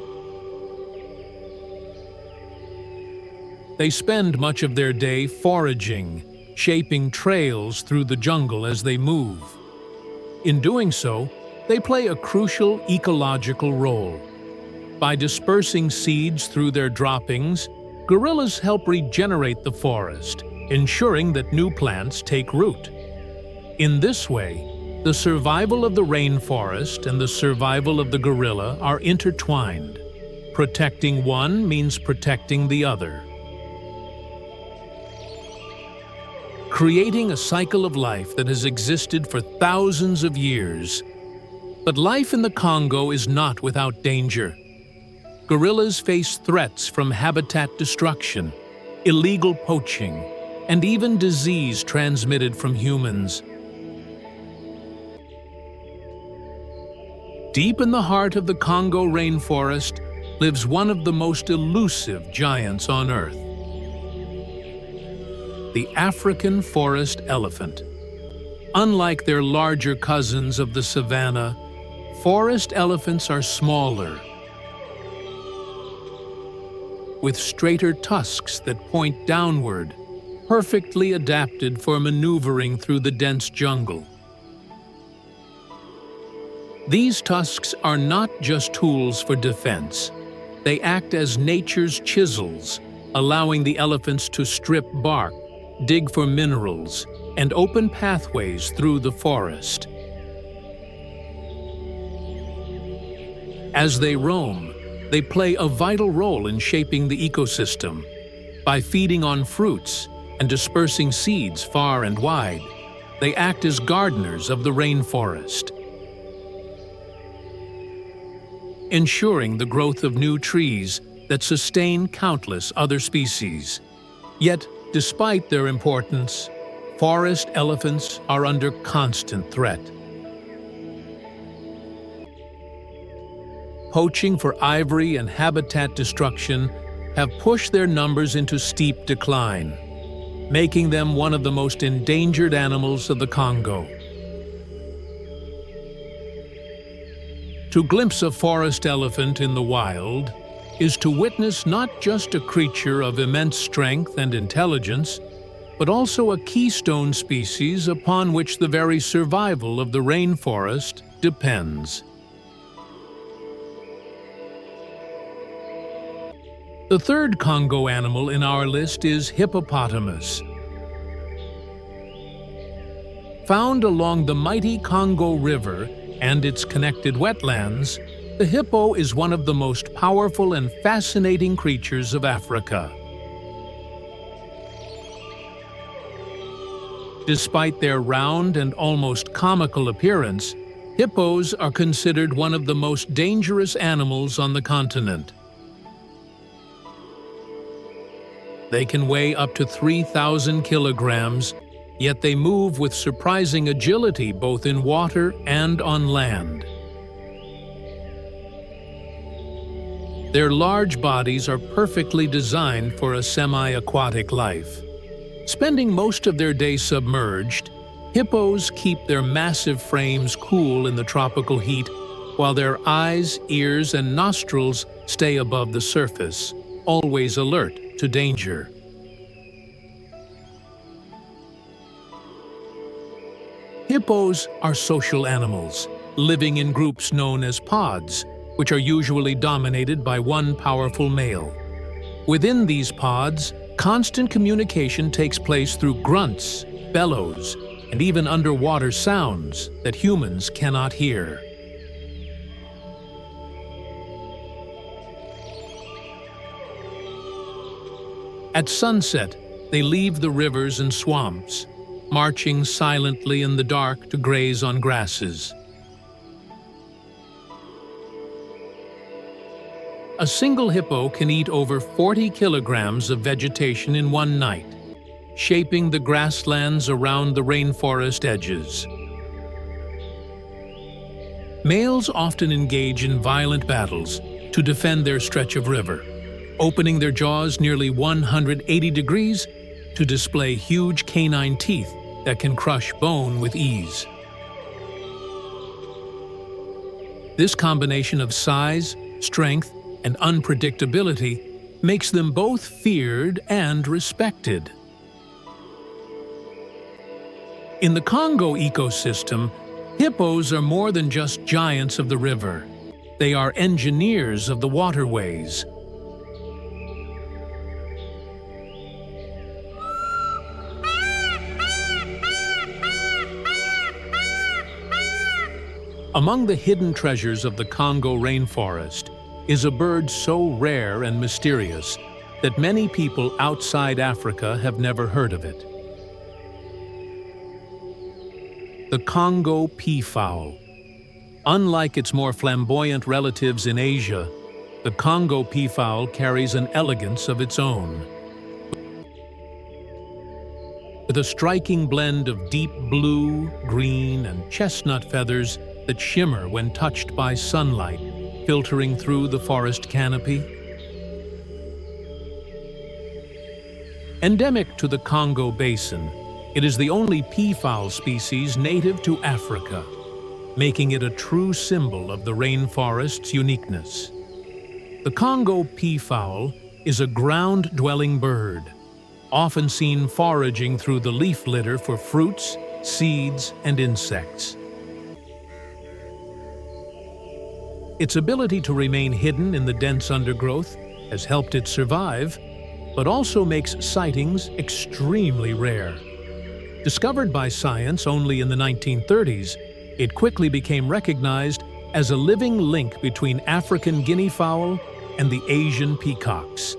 They spend much of their day foraging, shaping trails through the jungle as they move. In doing so, they play a crucial ecological role. By dispersing seeds through their droppings, gorillas help regenerate the forest, ensuring that new plants take root. In this way, the survival of the rainforest and the survival of the gorilla are intertwined. Protecting one means protecting the other, creating a cycle of life that has existed for thousands of years. But life in the Congo is not without danger. Gorillas face threats from habitat destruction, illegal poaching, and even disease transmitted from humans. Deep in the heart of the Congo Rainforest lives one of the most elusive giants on Earth: the African forest elephant. Unlike their larger cousins of the savanna, forest elephants are smaller, with straighter tusks that point downward, perfectly adapted for maneuvering through the dense jungle. These tusks are not just tools for defense. They act as nature's chisels, allowing the elephants to strip bark, dig for minerals, and open pathways through the forest. As they roam, they play a vital role in shaping the ecosystem. By feeding on fruits and dispersing seeds far and wide, they act as gardeners of the rainforest, ensuring the growth of new trees that sustain countless other species. Yet, despite their importance, forest elephants are under constant threat. Poaching for ivory and habitat destruction have pushed their numbers into steep decline, making them one of the most endangered animals of the Congo. To glimpse a forest elephant in the wild is to witness not just a creature of immense strength and intelligence, but also a keystone species upon which the very survival of the rainforest depends. The third Congo animal in our list is hippopotamus. Found along the mighty Congo River and its connected wetlands, the hippo is one of the most powerful and fascinating creatures of Africa. Despite their round and almost comical appearance, hippos are considered one of the most dangerous animals on the continent. They can weigh up to 3,000 kilograms, yet they move with surprising agility both in water and on land. Their large bodies are perfectly designed for a semi-aquatic life. Spending most of their day submerged, hippos keep their massive frames cool in the tropical heat, while their eyes, ears, and nostrils stay above the surface, always alert to danger. Hippos are social animals, living in groups known as pods, which are usually dominated by one powerful male. Within these pods, constant communication takes place through grunts, bellows, and even underwater sounds that humans cannot hear. At sunset, they leave the rivers and swamps, marching silently in the dark to graze on grasses. A single hippo can eat over 40 kilograms of vegetation in one night, shaping the grasslands around the rainforest edges. Males often engage in violent battles to defend their stretch of river, opening their jaws nearly 180 degrees to display huge canine teeth that can crush bone with ease. This combination of size, strength, and unpredictability makes them both feared and respected. In the Congo ecosystem, hippos are more than just giants of the river. They are engineers of the waterways. Among the hidden treasures of the Congo Rainforest is a bird so rare and mysterious that many people outside Africa have never heard of it. The Congo peafowl. Unlike its more flamboyant relatives in Asia, the Congo peafowl carries an elegance of its own. With a striking blend of deep blue, green, and chestnut feathers that shimmer when touched by sunlight filtering through the forest canopy. Endemic to the Congo Basin, it is the only peafowl species native to Africa, making it a true symbol of the rainforest's uniqueness. The Congo peafowl is a ground-dwelling bird, often seen foraging through the leaf litter for fruits, seeds, and insects. Its ability to remain hidden in the dense undergrowth has helped it survive, but also makes sightings extremely rare. Discovered by science only in the 1930s, it quickly became recognized as a living link between African guinea fowl and the Asian peacocks.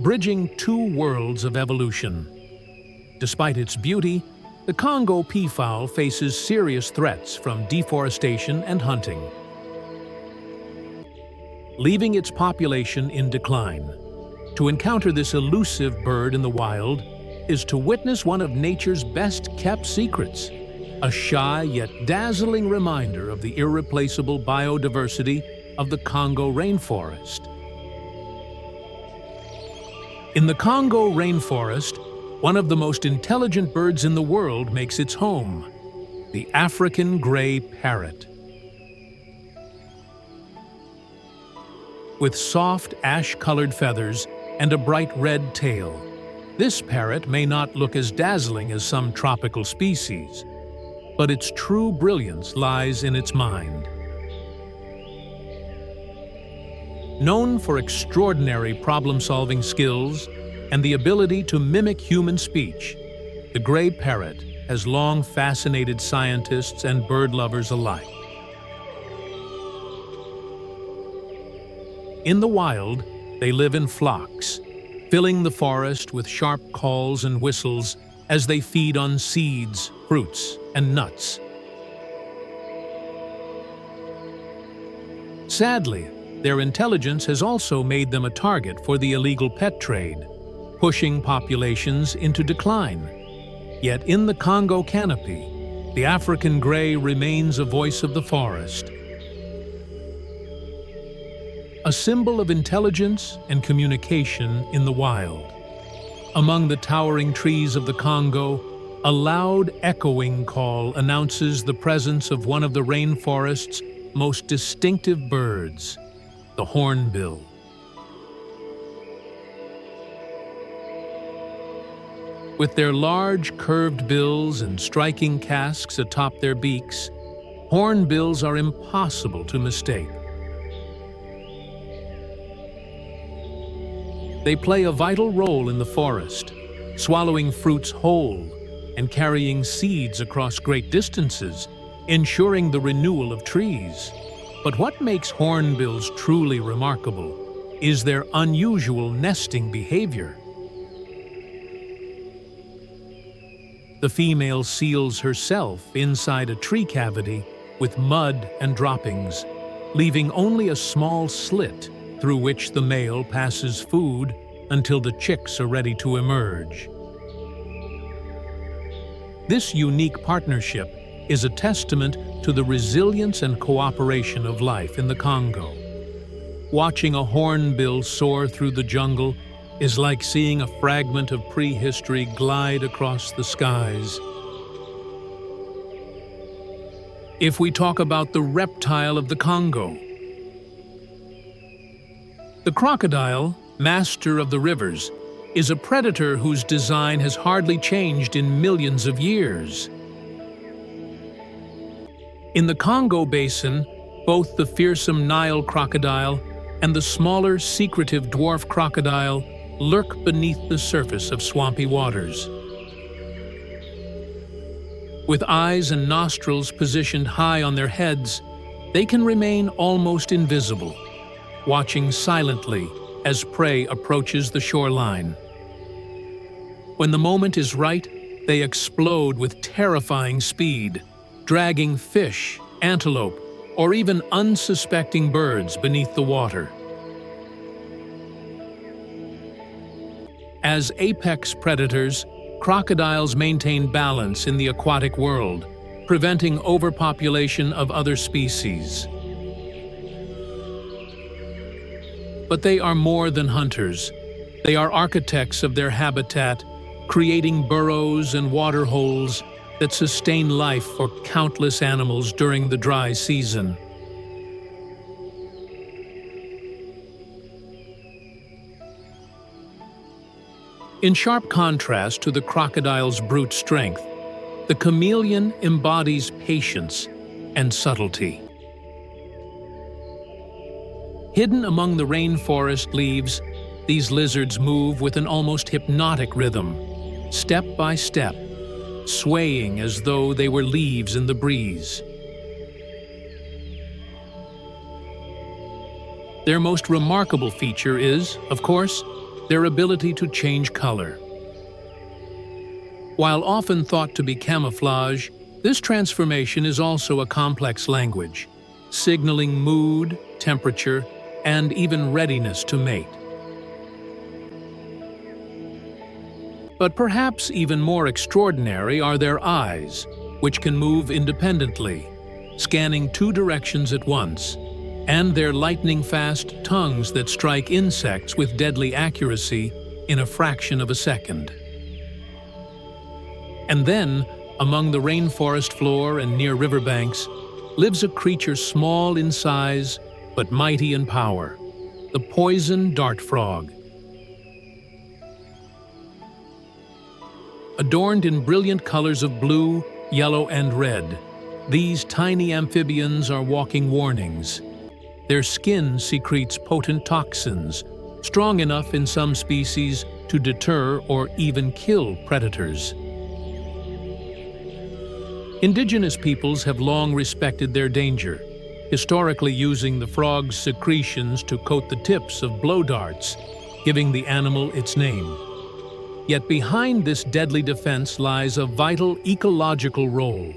Bridging two worlds of evolution. Despite its beauty, the Congo peafowl faces serious threats from deforestation and hunting, leaving its population in decline. To encounter this elusive bird in the wild is to witness one of nature's best-kept secrets, a shy yet dazzling reminder of the irreplaceable biodiversity of the Congo Rainforest. In the Congo Rainforest, one of the most intelligent birds in the world makes its home, the African gray parrot. With soft ash-colored feathers and a bright red tail, this parrot may not look as dazzling as some tropical species, but its true brilliance lies in its mind. Known for extraordinary problem-solving skills and the ability to mimic human speech, the gray parrot has long fascinated scientists and bird lovers alike. In the wild, they live in flocks, filling the forest with sharp calls and whistles as they feed on seeds, fruits, and nuts. Sadly, their intelligence has also made them a target for the illegal pet trade, pushing populations into decline. Yet in the Congo canopy, the African gray remains a voice of the forest, a symbol of intelligence and communication in the wild. Among the towering trees of the Congo, a loud echoing call announces the presence of one of the rainforest's most distinctive birds, the hornbill. With their large curved bills and striking casques atop their beaks, hornbills are impossible to mistake. They play a vital role in the forest, swallowing fruits whole and carrying seeds across great distances, ensuring the renewal of trees. But what makes hornbills truly remarkable is their unusual nesting behavior. The female seals herself inside a tree cavity with mud and droppings, leaving only a small slit through which the male passes food until the chicks are ready to emerge. This unique partnership is a testament to the resilience and cooperation of life in the Congo. Watching a hornbill soar through the jungle is like seeing a fragment of prehistory glide across the skies. If we talk about the reptile of the Congo, the crocodile, master of the rivers, is a predator whose design has hardly changed in millions of years. In the Congo basin, both the fearsome Nile crocodile and the smaller, secretive dwarf crocodile lurk beneath the surface of swampy waters. With eyes and nostrils positioned high on their heads, they can remain almost invisible, watching silently as prey approaches the shoreline. When the moment is right, they explode with terrifying speed, dragging fish, antelope, or even unsuspecting birds beneath the water. As apex predators, crocodiles maintain balance in the aquatic world, preventing overpopulation of other species. But they are more than hunters. They are architects of their habitat, creating burrows and water holes that sustain life for countless animals during the dry season. In sharp contrast to the crocodile's brute strength, the chameleon embodies patience and subtlety. Hidden among the rainforest leaves, these lizards move with an almost hypnotic rhythm, step by step, swaying as though they were leaves in the breeze. Their most remarkable feature is, of course, their ability to change color. While often thought to be camouflage, this transformation is also a complex language, signaling mood, temperature, and even readiness to mate. But perhaps even more extraordinary are their eyes, which can move independently, scanning two directions at once, and their lightning-fast tongues that strike insects with deadly accuracy in a fraction of a second. And then, among the rainforest floor and near riverbanks, lives a creature small in size but mighty in power, the poison dart frog. Adorned in brilliant colors of blue, yellow, and red, these tiny amphibians are walking warnings. Their skin secretes potent toxins, strong enough in some species to deter or even kill predators. Indigenous peoples have long respected their danger, historically using the frog's secretions to coat the tips of blow darts, giving the animal its name. Yet behind this deadly defense lies a vital ecological role.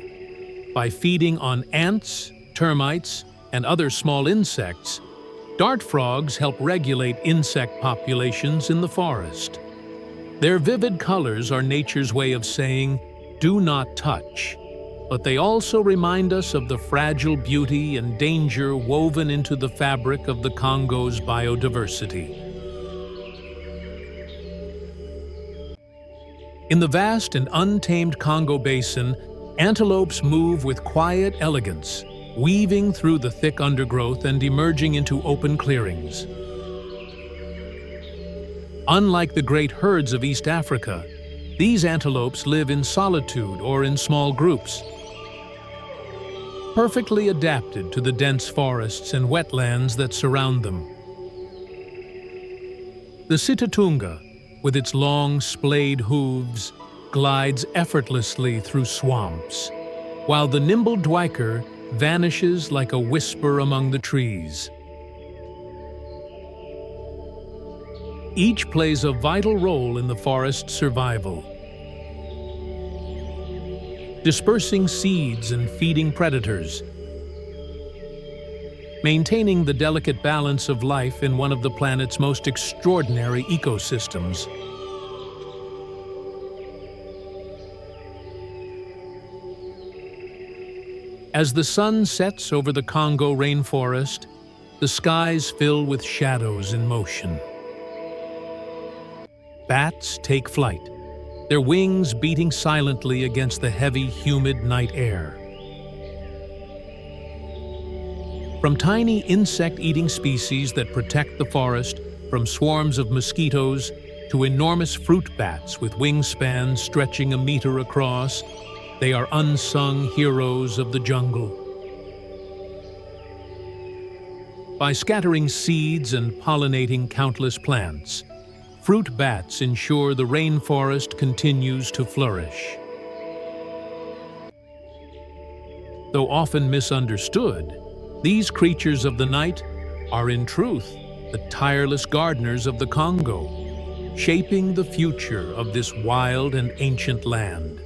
By feeding on ants, termites, and other small insects, dart frogs help regulate insect populations in the forest. Their vivid colors are nature's way of saying, "Do not touch." But they also remind us of the fragile beauty and danger woven into the fabric of the Congo's biodiversity. In the vast and untamed Congo basin, antelopes move with quiet elegance, weaving through the thick undergrowth and emerging into open clearings. Unlike the great herds of East Africa, these antelopes live in solitude or in small groups, perfectly adapted to the dense forests and wetlands that surround them. The Sitatunga, with its long, splayed hooves, glides effortlessly through swamps, while the nimble duiker vanishes like a whisper among the trees. Each plays a vital role in the forest's survival, dispersing seeds and feeding predators, maintaining the delicate balance of life in one of the planet's most extraordinary ecosystems. As the sun sets over the Congo Rainforest, the skies fill with shadows in motion. Bats take flight, their wings beating silently against the heavy, humid night air. From tiny insect-eating species that protect the forest from swarms of mosquitoes to enormous fruit bats with wingspans stretching a meter across, they are unsung heroes of the jungle. By scattering seeds and pollinating countless plants, fruit bats ensure the rainforest continues to flourish. Though often misunderstood, these creatures of the night are in truth the tireless gardeners of the Congo, shaping the future of this wild and ancient land.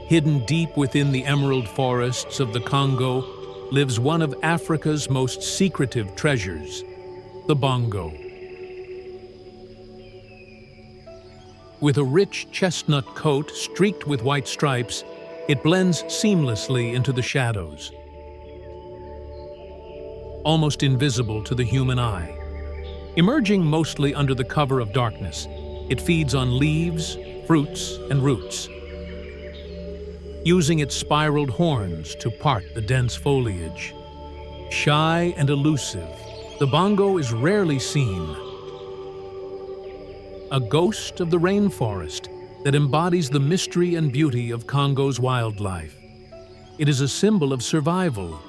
Hidden deep within the emerald forests of the Congo lives one of Africa's most secretive treasures, the bongo. With a rich chestnut coat streaked with white stripes, it blends seamlessly into the shadows, almost invisible to the human eye. Emerging mostly under the cover of darkness, it feeds on leaves, fruits, and roots, using its spiraled horns to part the dense foliage. Shy and elusive, the bongo is rarely seen. A ghost of the rainforest that embodies the mystery and beauty of Congo's wildlife. It is a symbol of survival,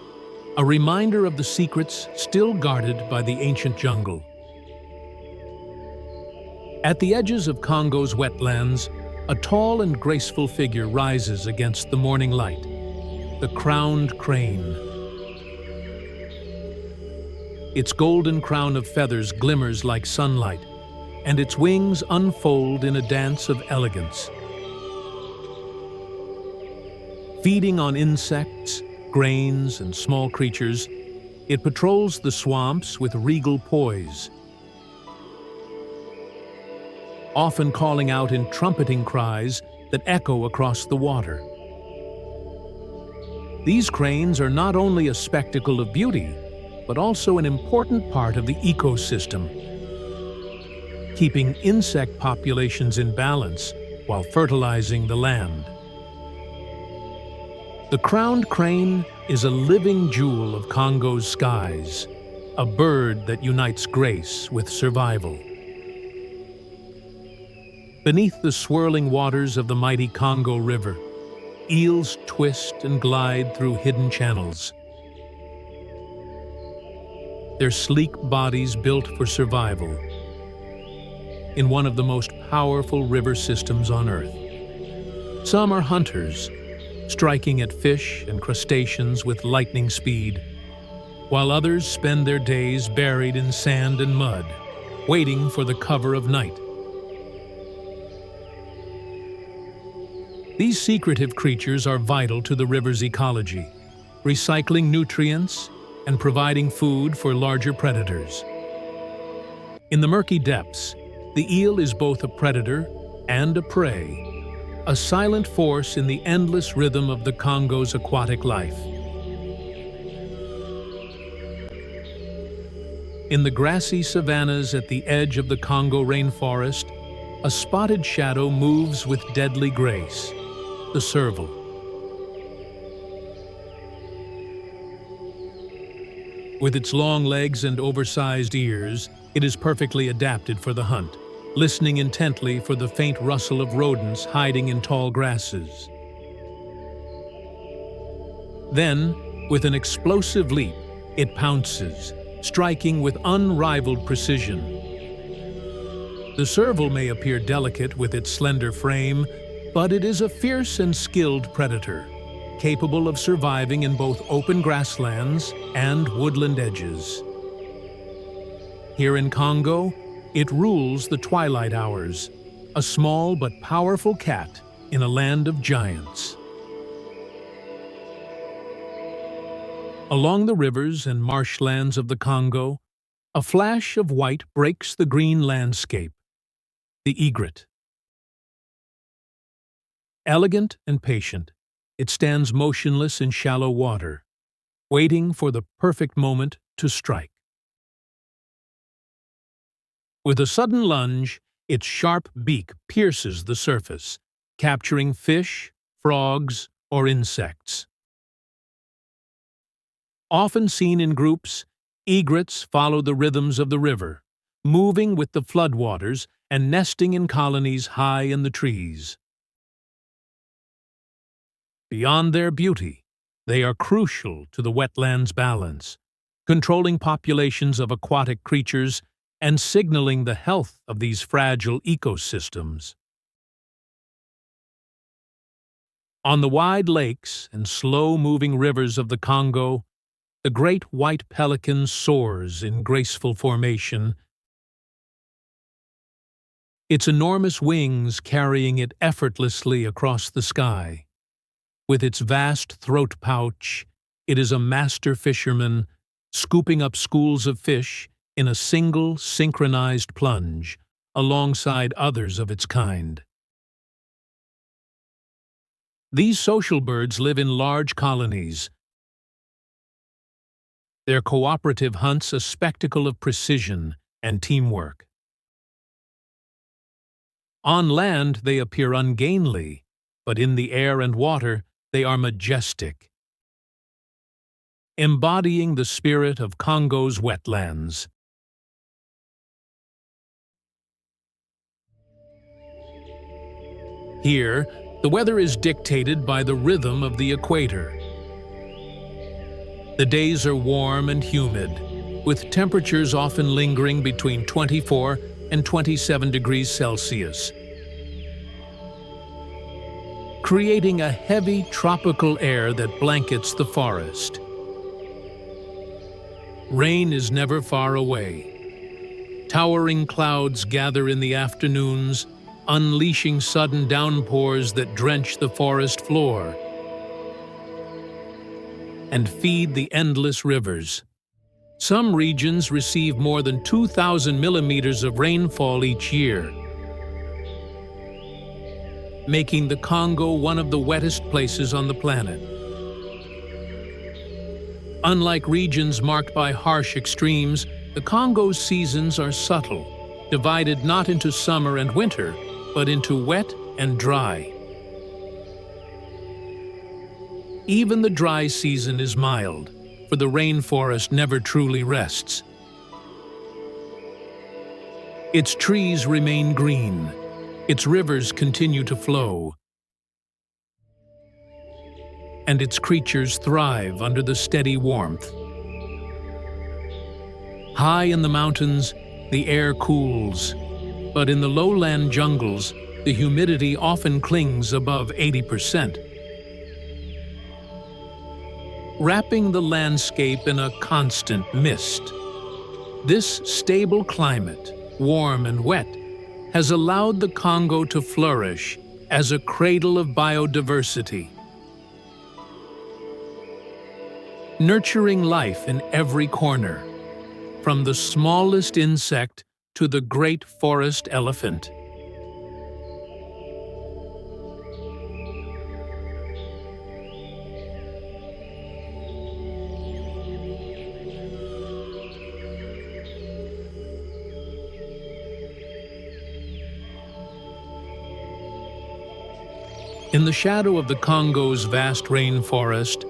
a reminder of the secrets still guarded by the ancient jungle. At the edges of Congo's wetlands, a tall and graceful figure rises against the morning light, the crowned crane. Its golden crown of feathers glimmers like sunlight, and its wings unfold in a dance of elegance. Feeding on insects, grains, and small creatures, it patrols the swamps with regal poise, often calling out in trumpeting cries that echo across the water. These cranes are not only a spectacle of beauty, but also an important part of the ecosystem, keeping insect populations in balance while fertilizing the land. The crowned crane is a living jewel of Congo's skies, a bird that unites grace with survival. Beneath the swirling waters of the mighty Congo River, eels twist and glide through hidden channels, their sleek bodies built for survival in one of the most powerful river systems on Earth. Some are hunters, striking at fish and crustaceans with lightning speed, while others spend their days buried in sand and mud, waiting for the cover of night. These secretive creatures are vital to the river's ecology, recycling nutrients and providing food for larger predators. In the murky depths, the eel is both a predator and a prey, a silent force in the endless rhythm of the Congo's aquatic life. In the grassy savannas at the edge of the Congo Rainforest, a spotted shadow moves with deadly grace, the serval. With its long legs and oversized ears, it is perfectly adapted for the hunt, listening intently for the faint rustle of rodents hiding in tall grasses. Then, with an explosive leap, it pounces, striking with unrivaled precision. The serval may appear delicate with its slender frame, but it is a fierce and skilled predator, capable of surviving in both open grasslands and woodland edges. Here in Congo, it rules the twilight hours, a small but powerful cat in a land of giants. Along the rivers and marshlands of the Congo, a flash of white breaks the green landscape, the egret. Elegant and patient, it stands motionless in shallow water, waiting for the perfect moment to strike. With a sudden lunge, its sharp beak pierces the surface, capturing fish, frogs, or insects. Often seen in groups, egrets follow the rhythms of the river, moving with the floodwaters and nesting in colonies high in the trees. Beyond their beauty, they are crucial to the wetlands balance, controlling populations of aquatic creatures and signaling the health of these fragile ecosystems. On the wide lakes and slow-moving rivers of the Congo, the great white pelican soars in graceful formation, its enormous wings carrying it effortlessly across the sky. With its vast throat pouch, it is a master fisherman, scooping up schools of fish in a single synchronized plunge, alongside others of its kind. These social birds live in large colonies, their cooperative hunts a spectacle of precision and teamwork. On land, they appear ungainly, but in the air and water, they are majestic, embodying the spirit of Congo's wetlands. Here, the weather is dictated by the rhythm of the equator. The days are warm and humid, with temperatures often lingering between 24 and 27 degrees Celsius, creating a heavy tropical air that blankets the forest. Rain is never far away. Towering clouds gather in the afternoons, unleashing sudden downpours that drench the forest floor and feed the endless rivers. Some regions receive more than 2,000 millimeters of rainfall each year, making the Congo one of the wettest places on the planet. Unlike regions marked by harsh extremes, the Congo's seasons are subtle, divided not into summer and winter, but into wet and dry. Even the dry season is mild, for the rainforest never truly rests. Its trees remain green, its rivers continue to flow, and its creatures thrive under the steady warmth. High in the mountains, the air cools, but in the lowland jungles, the humidity often clings above 80%. Wrapping the landscape in a constant mist. This stable climate, warm and wet, has allowed the Congo to flourish as a cradle of biodiversity, nurturing life in every corner, from the smallest insect to the great forest elephant. In the shadow of the Congo's vast rainforest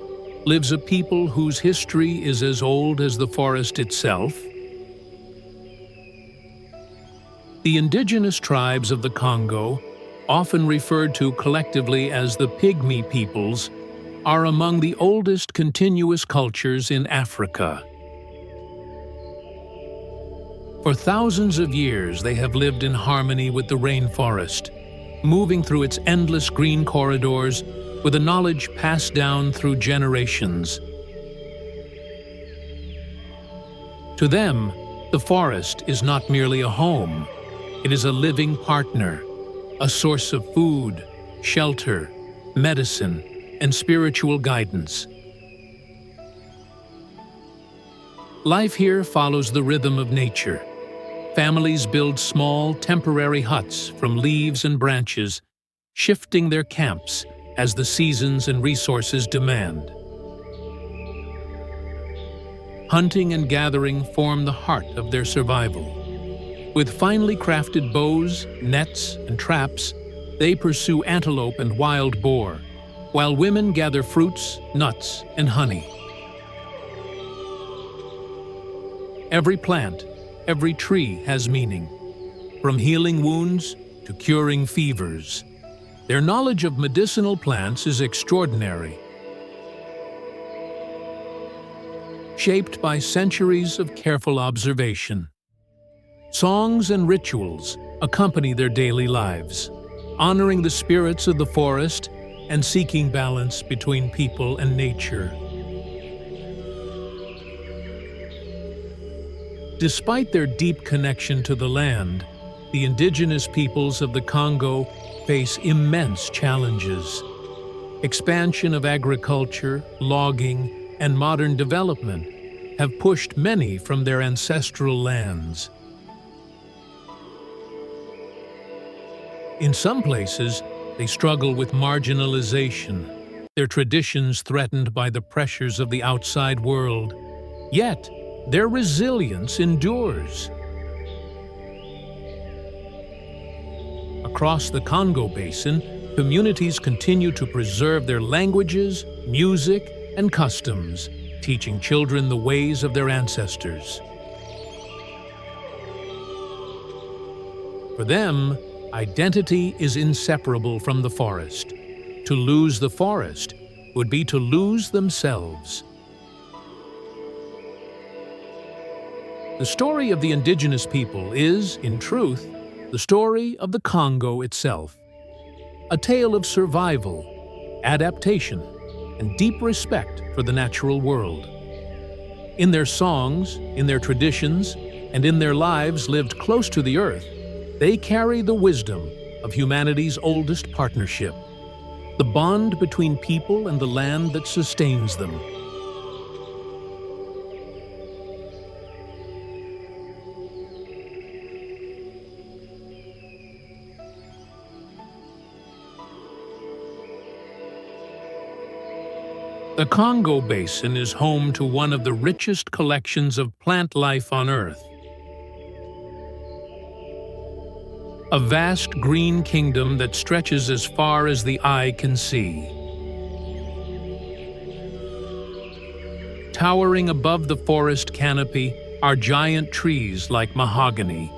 lives a people whose history is as old as the forest itself. The indigenous tribes of the Congo, often referred to collectively as the Pygmy peoples, are among the oldest continuous cultures in Africa. For thousands of years, they have lived in harmony with the rainforest, moving through its endless green corridors with a knowledge passed down through generations. To them, the forest is not merely a home. It is a living partner, a source of food, shelter, medicine, and spiritual guidance. Life here follows the rhythm of nature. Families build small, temporary huts from leaves and branches, shifting their camps as the seasons and resources demand. Hunting and gathering form the heart of their survival. With finely crafted bows, nets, and traps, they pursue antelope and wild boar, while women gather fruits, nuts, and honey. Every plant, every tree has meaning, from healing wounds to curing fevers. Their knowledge of medicinal plants is extraordinary. Shaped by centuries of careful observation. Songs and rituals accompany their daily lives, honoring the spirits of the forest and seeking balance between people and nature. Despite their deep connection to the land, the indigenous peoples of the Congo face immense challenges. Expansion of agriculture, logging, and modern development have pushed many from their ancestral lands. In some places, they struggle with marginalization, their traditions threatened by the pressures of the outside world. Yet, their resilience endures. Across the Congo Basin, communities continue to preserve their languages, music, and customs, teaching children the ways of their ancestors. For them, identity is inseparable from the forest. To lose the forest would be to lose themselves. The story of the indigenous people is, in truth, the story of the Congo itself. A tale of survival, adaptation, and deep respect for the natural world. In their songs, in their traditions, and in their lives lived close to the earth, they carry the wisdom of humanity's oldest partnership, the bond between people and the land that sustains them. The Congo Basin is home to one of the richest collections of plant life on Earth. A vast green kingdom that stretches as far as the eye can see. Towering above the forest canopy are giant trees like mahogany,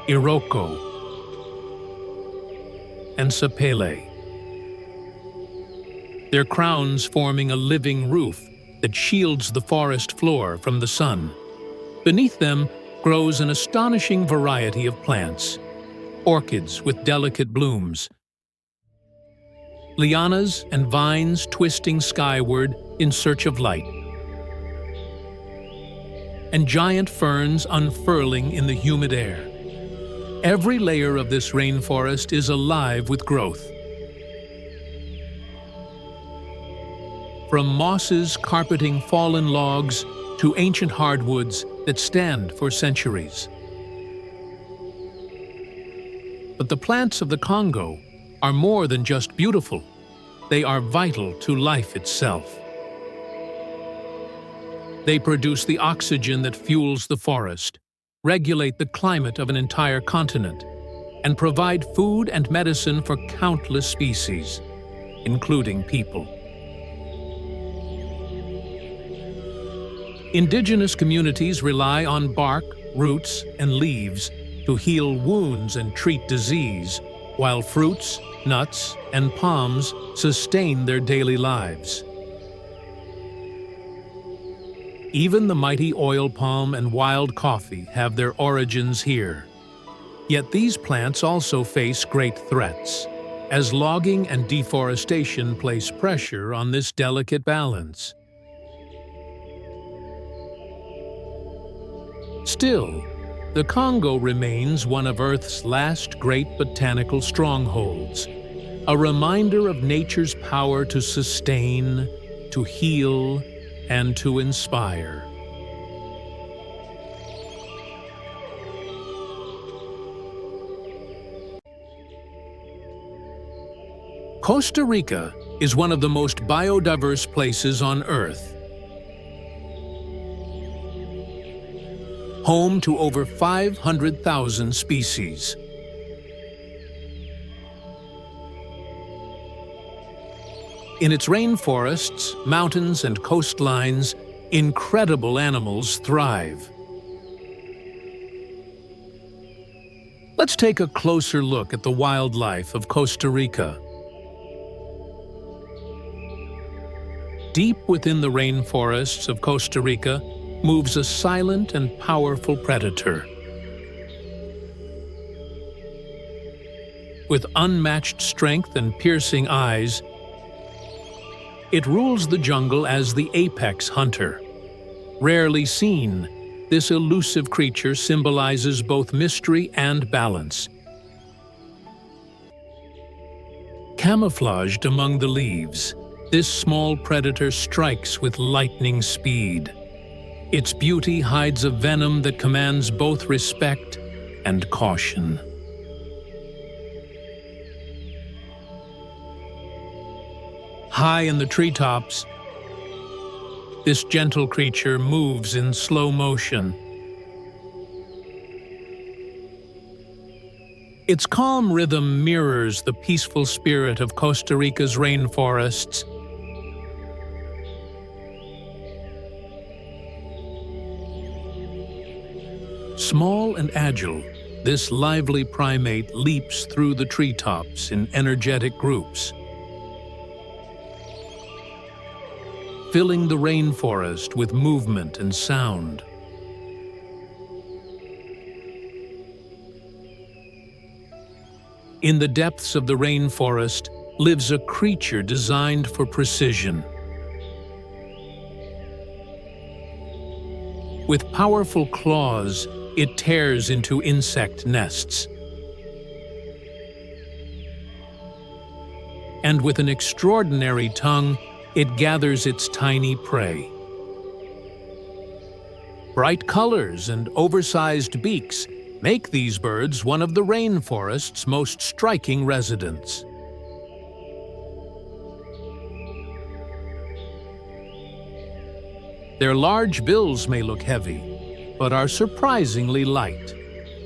iroko, and sapele. Their crowns forming a living roof that shields the forest floor from the sun. Beneath them grows an astonishing variety of plants, orchids with delicate blooms, lianas and vines twisting skyward in search of light, and giant ferns unfurling in the humid air. Every layer of this rainforest is alive with growth. From mosses carpeting fallen logs to ancient hardwoods that stand for centuries. But the plants of the Congo are more than just beautiful. They are vital to life itself. They produce the oxygen that fuels the forest, regulate the climate of an entire continent, and provide food and medicine for countless species, including people. Indigenous communities rely on bark, roots, and leaves to heal wounds and treat disease, while fruits, nuts, and palms sustain their daily lives. Even the mighty oil palm and wild coffee have their origins here. Yet these plants also face great threats, as logging and deforestation place pressure on this delicate balance. Still, the Congo remains one of Earth's last great botanical strongholds, a reminder of nature's power to sustain, to heal, and to inspire. Costa Rica is one of the most biodiverse places on Earth. Home to over 500,000 species. In its rainforests, mountains, and coastlines, incredible animals thrive. Let's take a closer look at the wildlife of Costa Rica. Deep within the rainforests of Costa Rica moves a silent and powerful predator. With unmatched strength and piercing eyes, it rules the jungle as the apex hunter. Rarely seen, this elusive creature symbolizes both mystery and balance. Camouflaged among the leaves, this small predator strikes with lightning speed. Its beauty hides a venom that commands both respect and caution. High in the treetops, this gentle creature moves in slow motion. Its calm rhythm mirrors the peaceful spirit of Costa Rica's rainforests. Small and agile, this lively primate leaps through the treetops in energetic groups, filling the rainforest with movement and sound. In the depths of the rainforest lives a creature designed for precision. With powerful claws, it tears into insect nests. And with an extraordinary tongue, it gathers its tiny prey. Bright colors and oversized beaks make these birds one of the rainforest's most striking residents. Their large bills may look heavy, but are surprisingly light,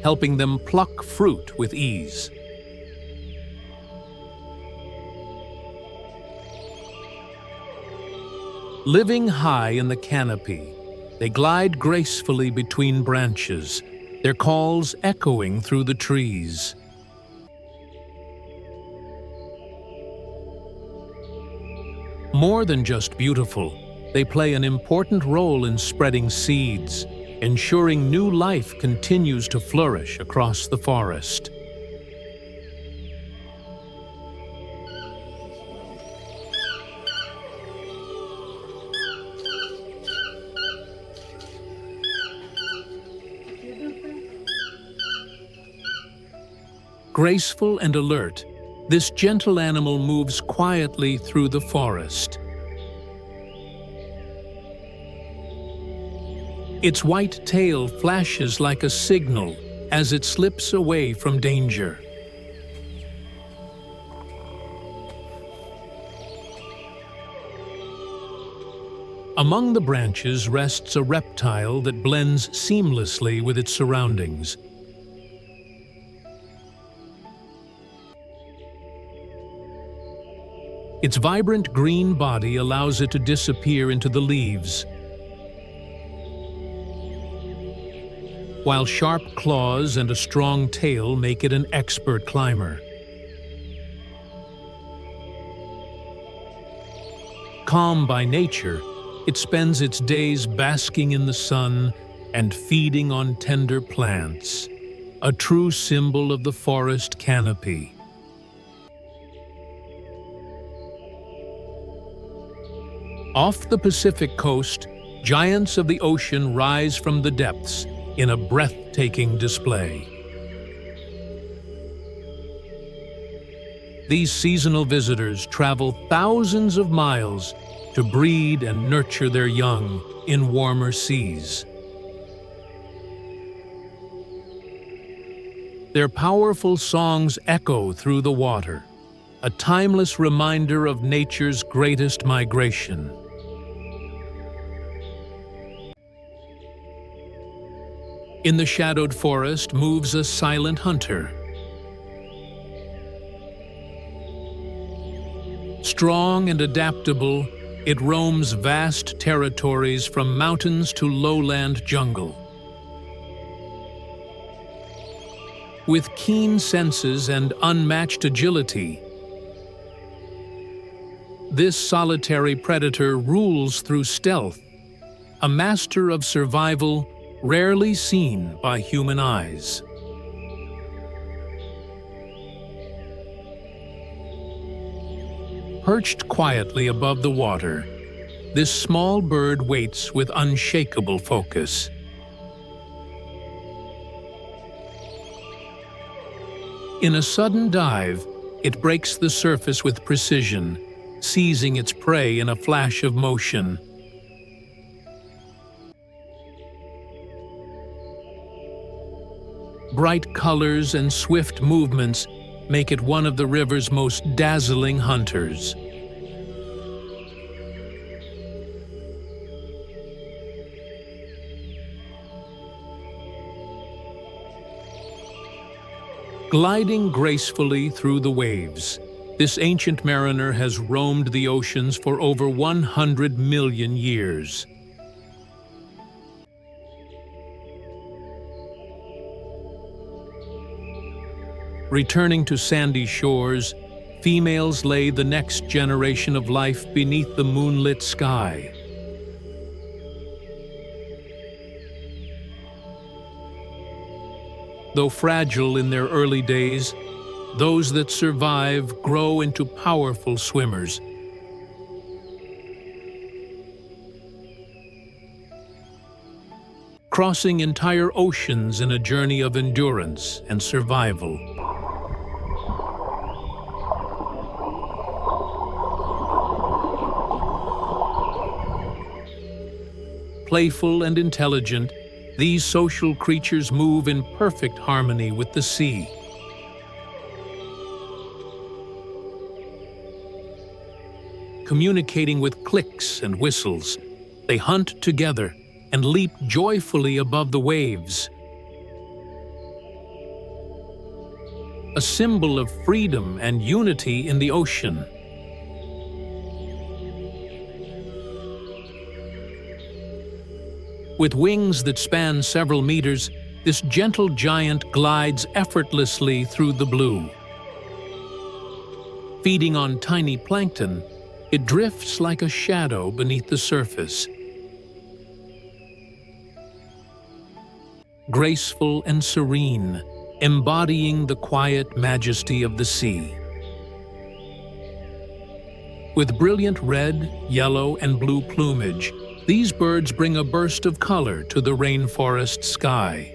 helping them pluck fruit with ease. Living high in the canopy, they glide gracefully between branches, their calls echoing through the trees. More than just beautiful, they play an important role in spreading seeds, ensuring new life continues to flourish across the forest. Graceful and alert, this gentle animal moves quietly through the forest. Its white tail flashes like a signal as it slips away from danger. Among the branches rests a reptile that blends seamlessly with its surroundings. Its vibrant green body allows it to disappear into the leaves, while sharp claws and a strong tail make it an expert climber. Calm by nature, It spends its days basking in the sun and feeding on tender plants, a true symbol of the forest canopy. Off the Pacific coast, giants of the ocean rise from the depths in a breathtaking display. These seasonal visitors travel thousands of miles to breed and nurture their young in warmer seas. Their powerful songs echo through the water, a timeless reminder of nature's greatest migration. In the shadowed forest moves a silent hunter. Strong and adaptable, it roams vast territories from mountains to lowland jungle. With keen senses and unmatched agility, this solitary predator rules through stealth, a master of survival rarely seen by human eyes. Perched quietly above the water, this small bird waits with unshakable focus. In a sudden dive, it breaks the surface with precision, seizing its prey in a flash of motion. Bright colors and swift movements make it one of the river's most dazzling hunters. Gliding gracefully through the waves, this ancient mariner has roamed the oceans for over 100 million years. Returning to sandy shores, females lay the next generation of life beneath the moonlit sky. Though fragile in their early days, those that survive grow into powerful swimmers. Crossing entire oceans in a journey of endurance and survival. Playful and intelligent, these social creatures move in perfect harmony with the sea. Communicating with clicks and whistles, they hunt together and leap joyfully above the waves. A symbol of freedom and unity in the ocean. With wings that span several meters, this gentle giant glides effortlessly through the blue. Feeding on tiny plankton, it drifts like a shadow beneath the surface. Graceful and serene, embodying the quiet majesty of the sea. With brilliant red, yellow, and blue plumage, these birds bring a burst of color to the rainforest sky.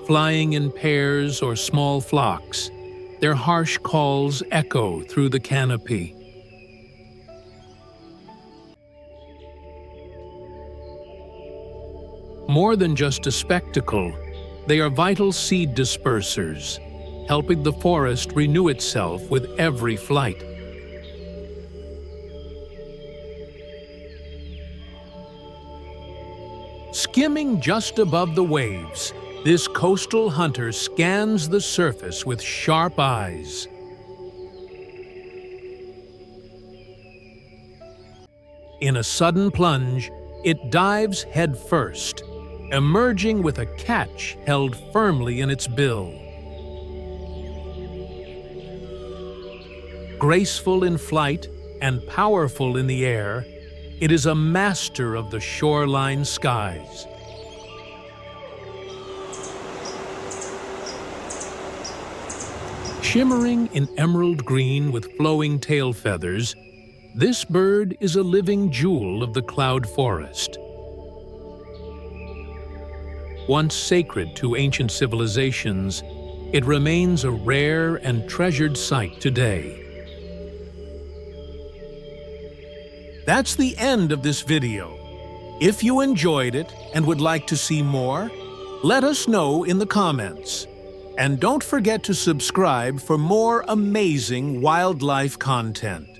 Flying in pairs or small flocks, their harsh calls echo through the canopy. More than just a spectacle, they are vital seed dispersers, helping the forest renew itself with every flight. Skimming just above the waves, this coastal hunter scans the surface with sharp eyes. In a sudden plunge, it dives headfirst, emerging with a catch held firmly in its bill. Graceful in flight and powerful in the air, it is a master of the shoreline skies. Shimmering in emerald green with flowing tail feathers, this bird is a living jewel of the cloud forest. Once sacred to ancient civilizations, it remains a rare and treasured sight today. That's the end of this video. If you enjoyed it and would like to see more, let us know in the comments. And don't forget to subscribe for more amazing wildlife content.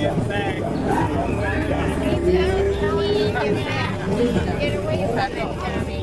Get away from it.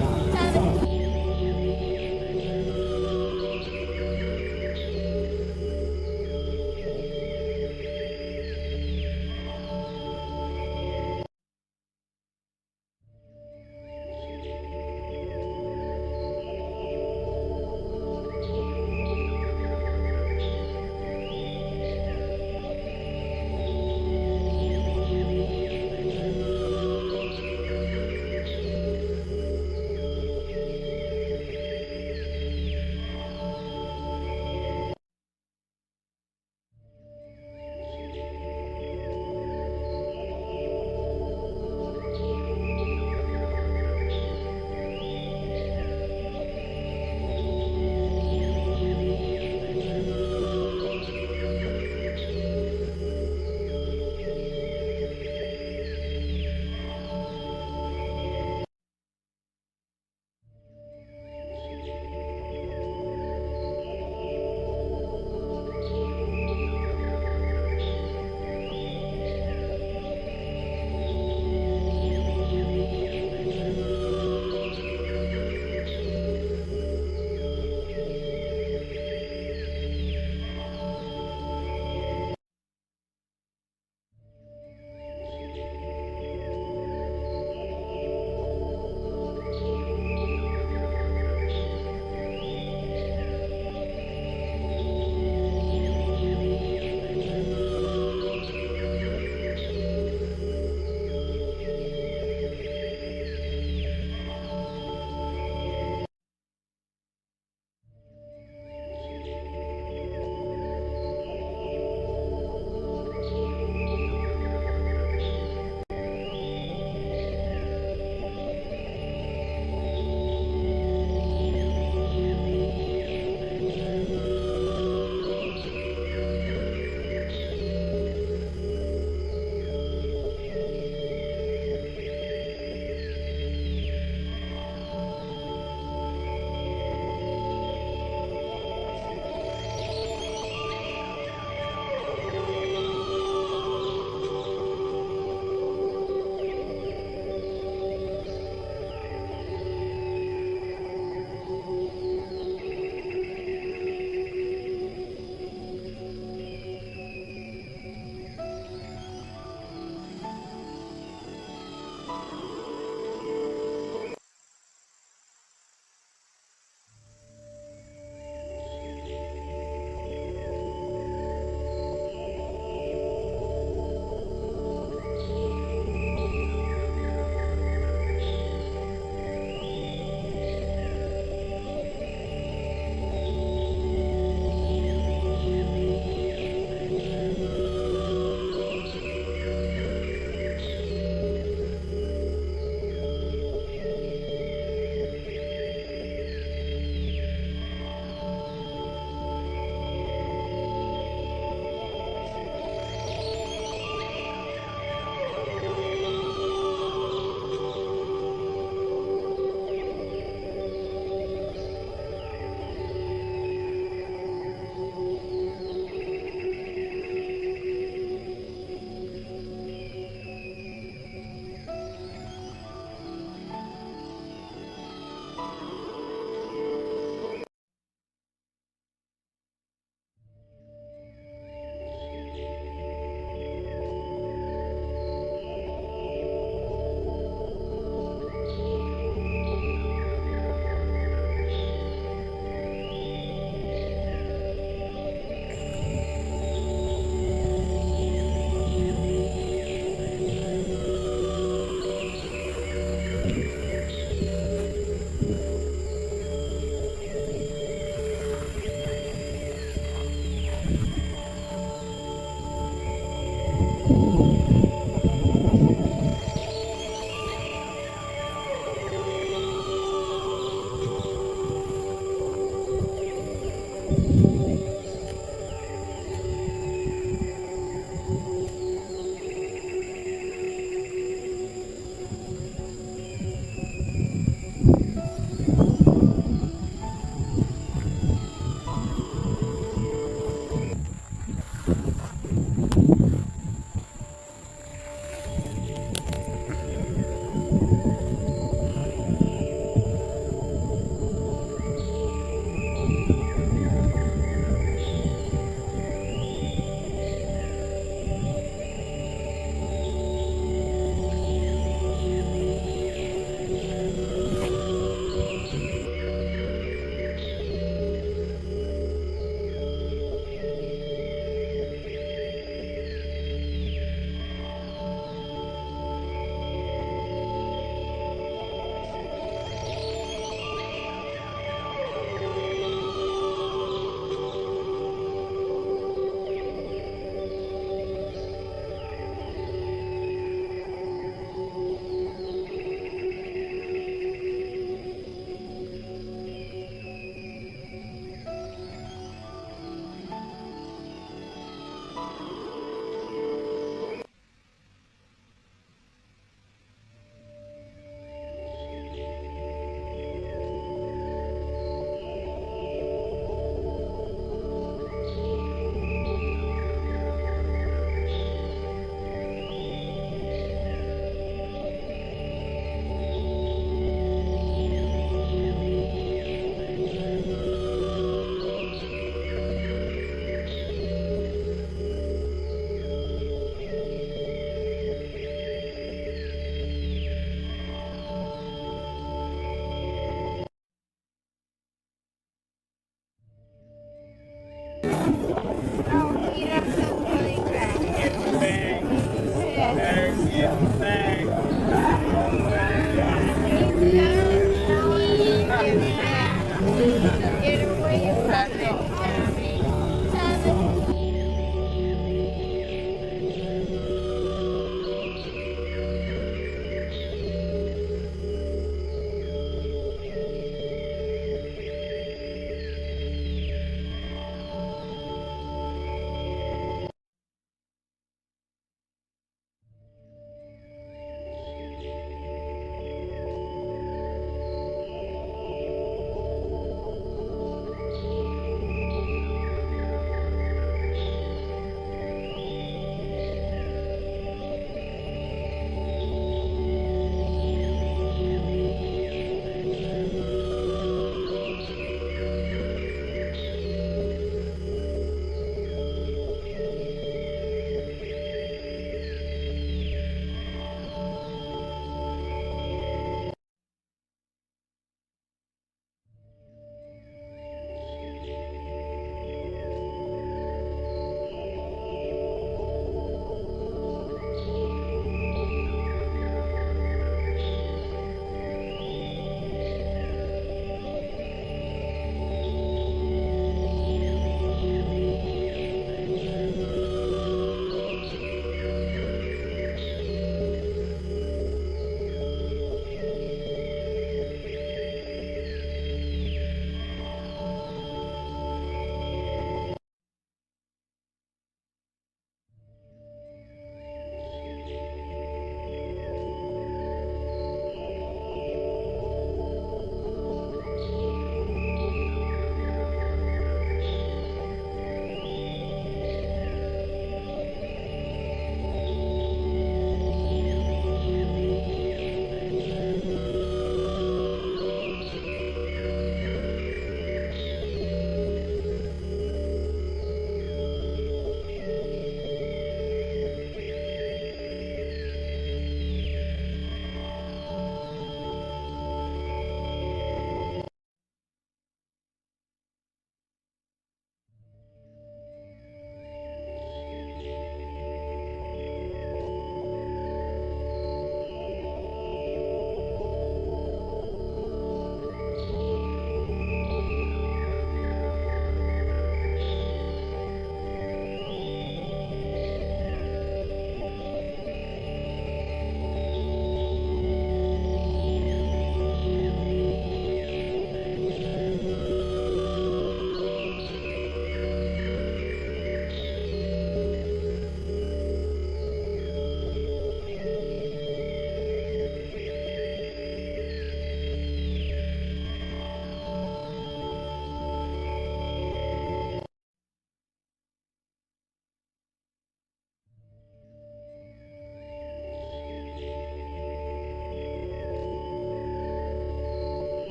Yeah.